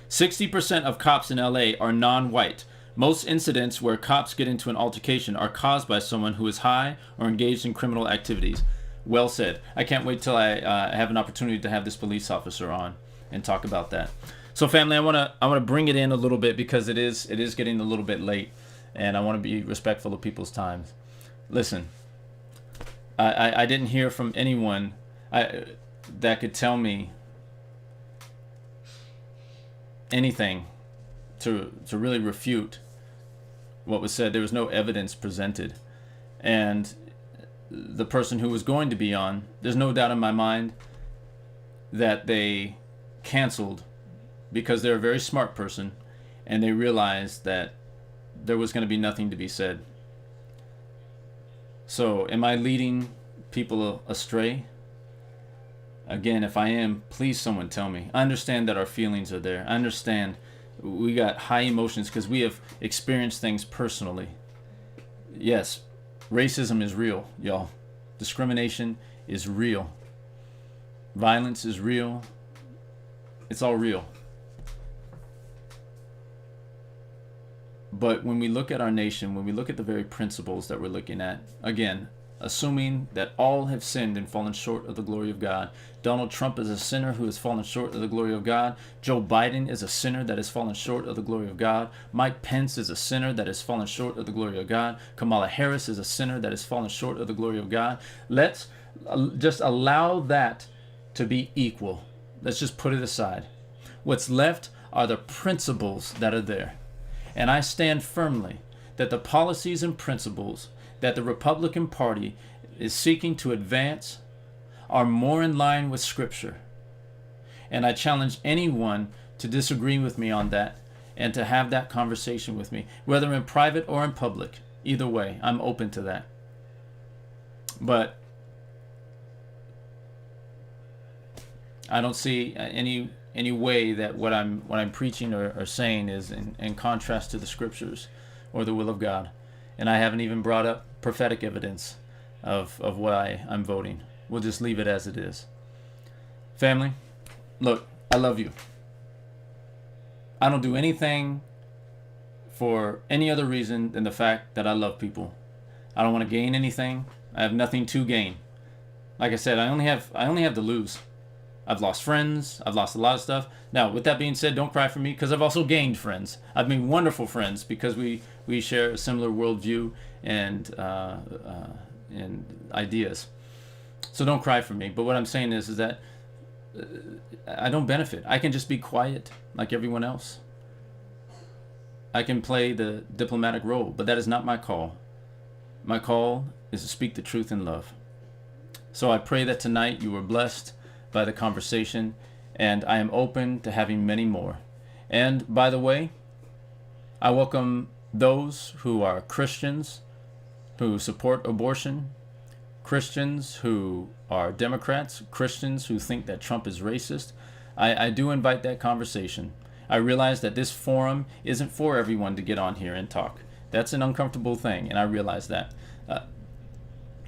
60% of cops in LA are non-white. Most incidents where cops get into an altercation are caused by someone who is high or engaged in criminal activities. Well said. I can't wait till I have an opportunity to have this police officer on and talk about that. So family, I wanna bring it in a little bit because it is getting a little bit late, and I want to be respectful of people's times. Listen, I didn't hear from anyone that could tell me anything to really refute what was said. There was no evidence presented, and the person who was going to be on, there's no doubt in my mind that they canceled because they're a very smart person and they realized that there was going to be nothing to be said. So am I leading people astray? Again, if I am, please someone tell me. I understand that our feelings are there. I understand we got high emotions because we have experienced things personally. Yes, racism is real, y'all. Discrimination is real. Violence is real. It's all real. But when we look at our nation, when we look at the very principles that we're looking at, again, assuming that all have sinned and fallen short of the glory of God. Donald Trump is a sinner who has fallen short of the glory of God. Joe Biden is a sinner that has fallen short of the glory of God. Mike Pence is a sinner that has fallen short of the glory of God. Kamala Harris is a sinner that has fallen short of the glory of God. Let's just allow that to be equal. Let's just put it aside. What's left are the principles that are there. And I stand firmly that the policies and principles that the Republican Party is seeking to advance are more in line with Scripture. And I challenge anyone to disagree with me on that and to have that conversation with me, whether in private or in public. Either way, I'm open to that. But I don't see any way that what I'm preaching or saying is in contrast to the Scriptures or the will of God. And I haven't even brought up prophetic evidence of why I'm voting. We'll just leave it as it is. Family, look, I love you. I don't do anything for any other reason than the fact that I love people. I don't want to gain anything. I have nothing to gain. Like I said, I only have to lose. I've lost friends. I've lost a lot of stuff. Now, with that being said, don't cry for me because I've also gained friends. I've made wonderful friends because we share a similar worldview and ideas. So don't cry for me. But what I'm saying is that I don't benefit. I can just be quiet like everyone else. I can play the diplomatic role, but that is not my call. My call is to speak the truth in love. So I pray that tonight you were blessed by the conversation, and I am open to having many more. And by the way, I welcome those who are Christians who support abortion, Christians who are Democrats, Christians who think that Trump is racist. I do invite that conversation. I realize that this forum isn't for everyone to get on here and talk. That's an uncomfortable thing, and I realize that.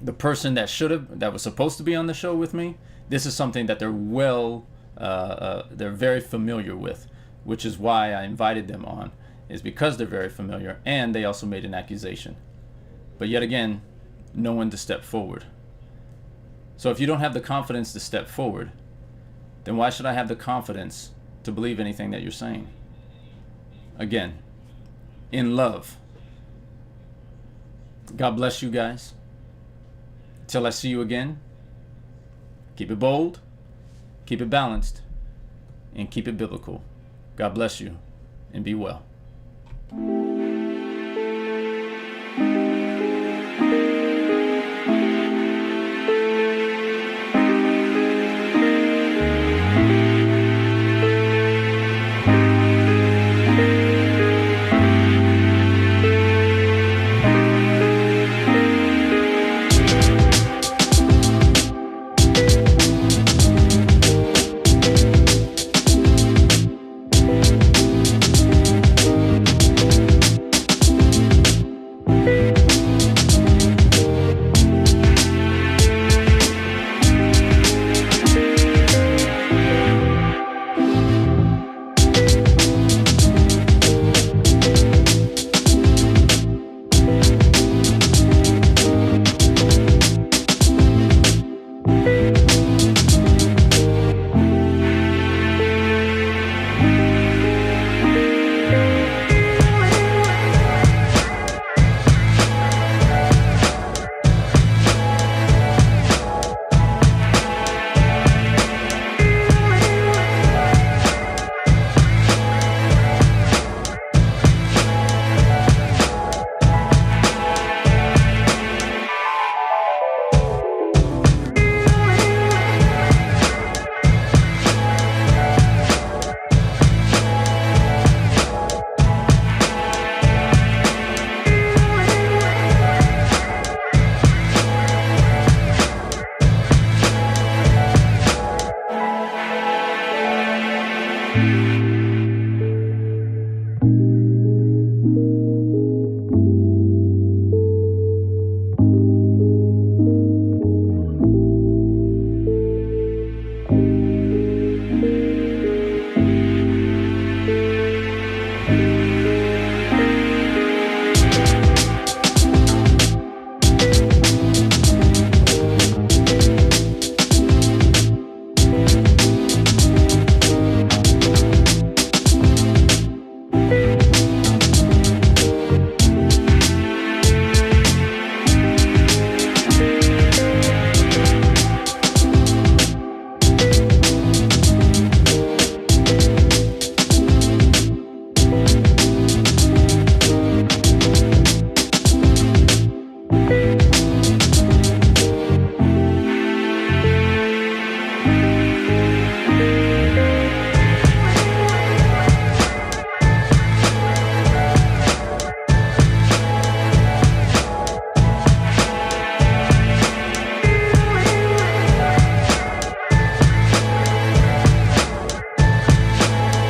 the person that was supposed to be on the show with me, this is something that they're very familiar with, which is why I invited them on, is because they're very familiar, and they also made an accusation. But yet again, no one to step forward. So if you don't have the confidence to step forward, then why should I have the confidence to believe anything that you're saying? Again, in love. God bless you guys. Till I see you again, keep it bold, keep it balanced, and keep it biblical. God bless you, and be well. you.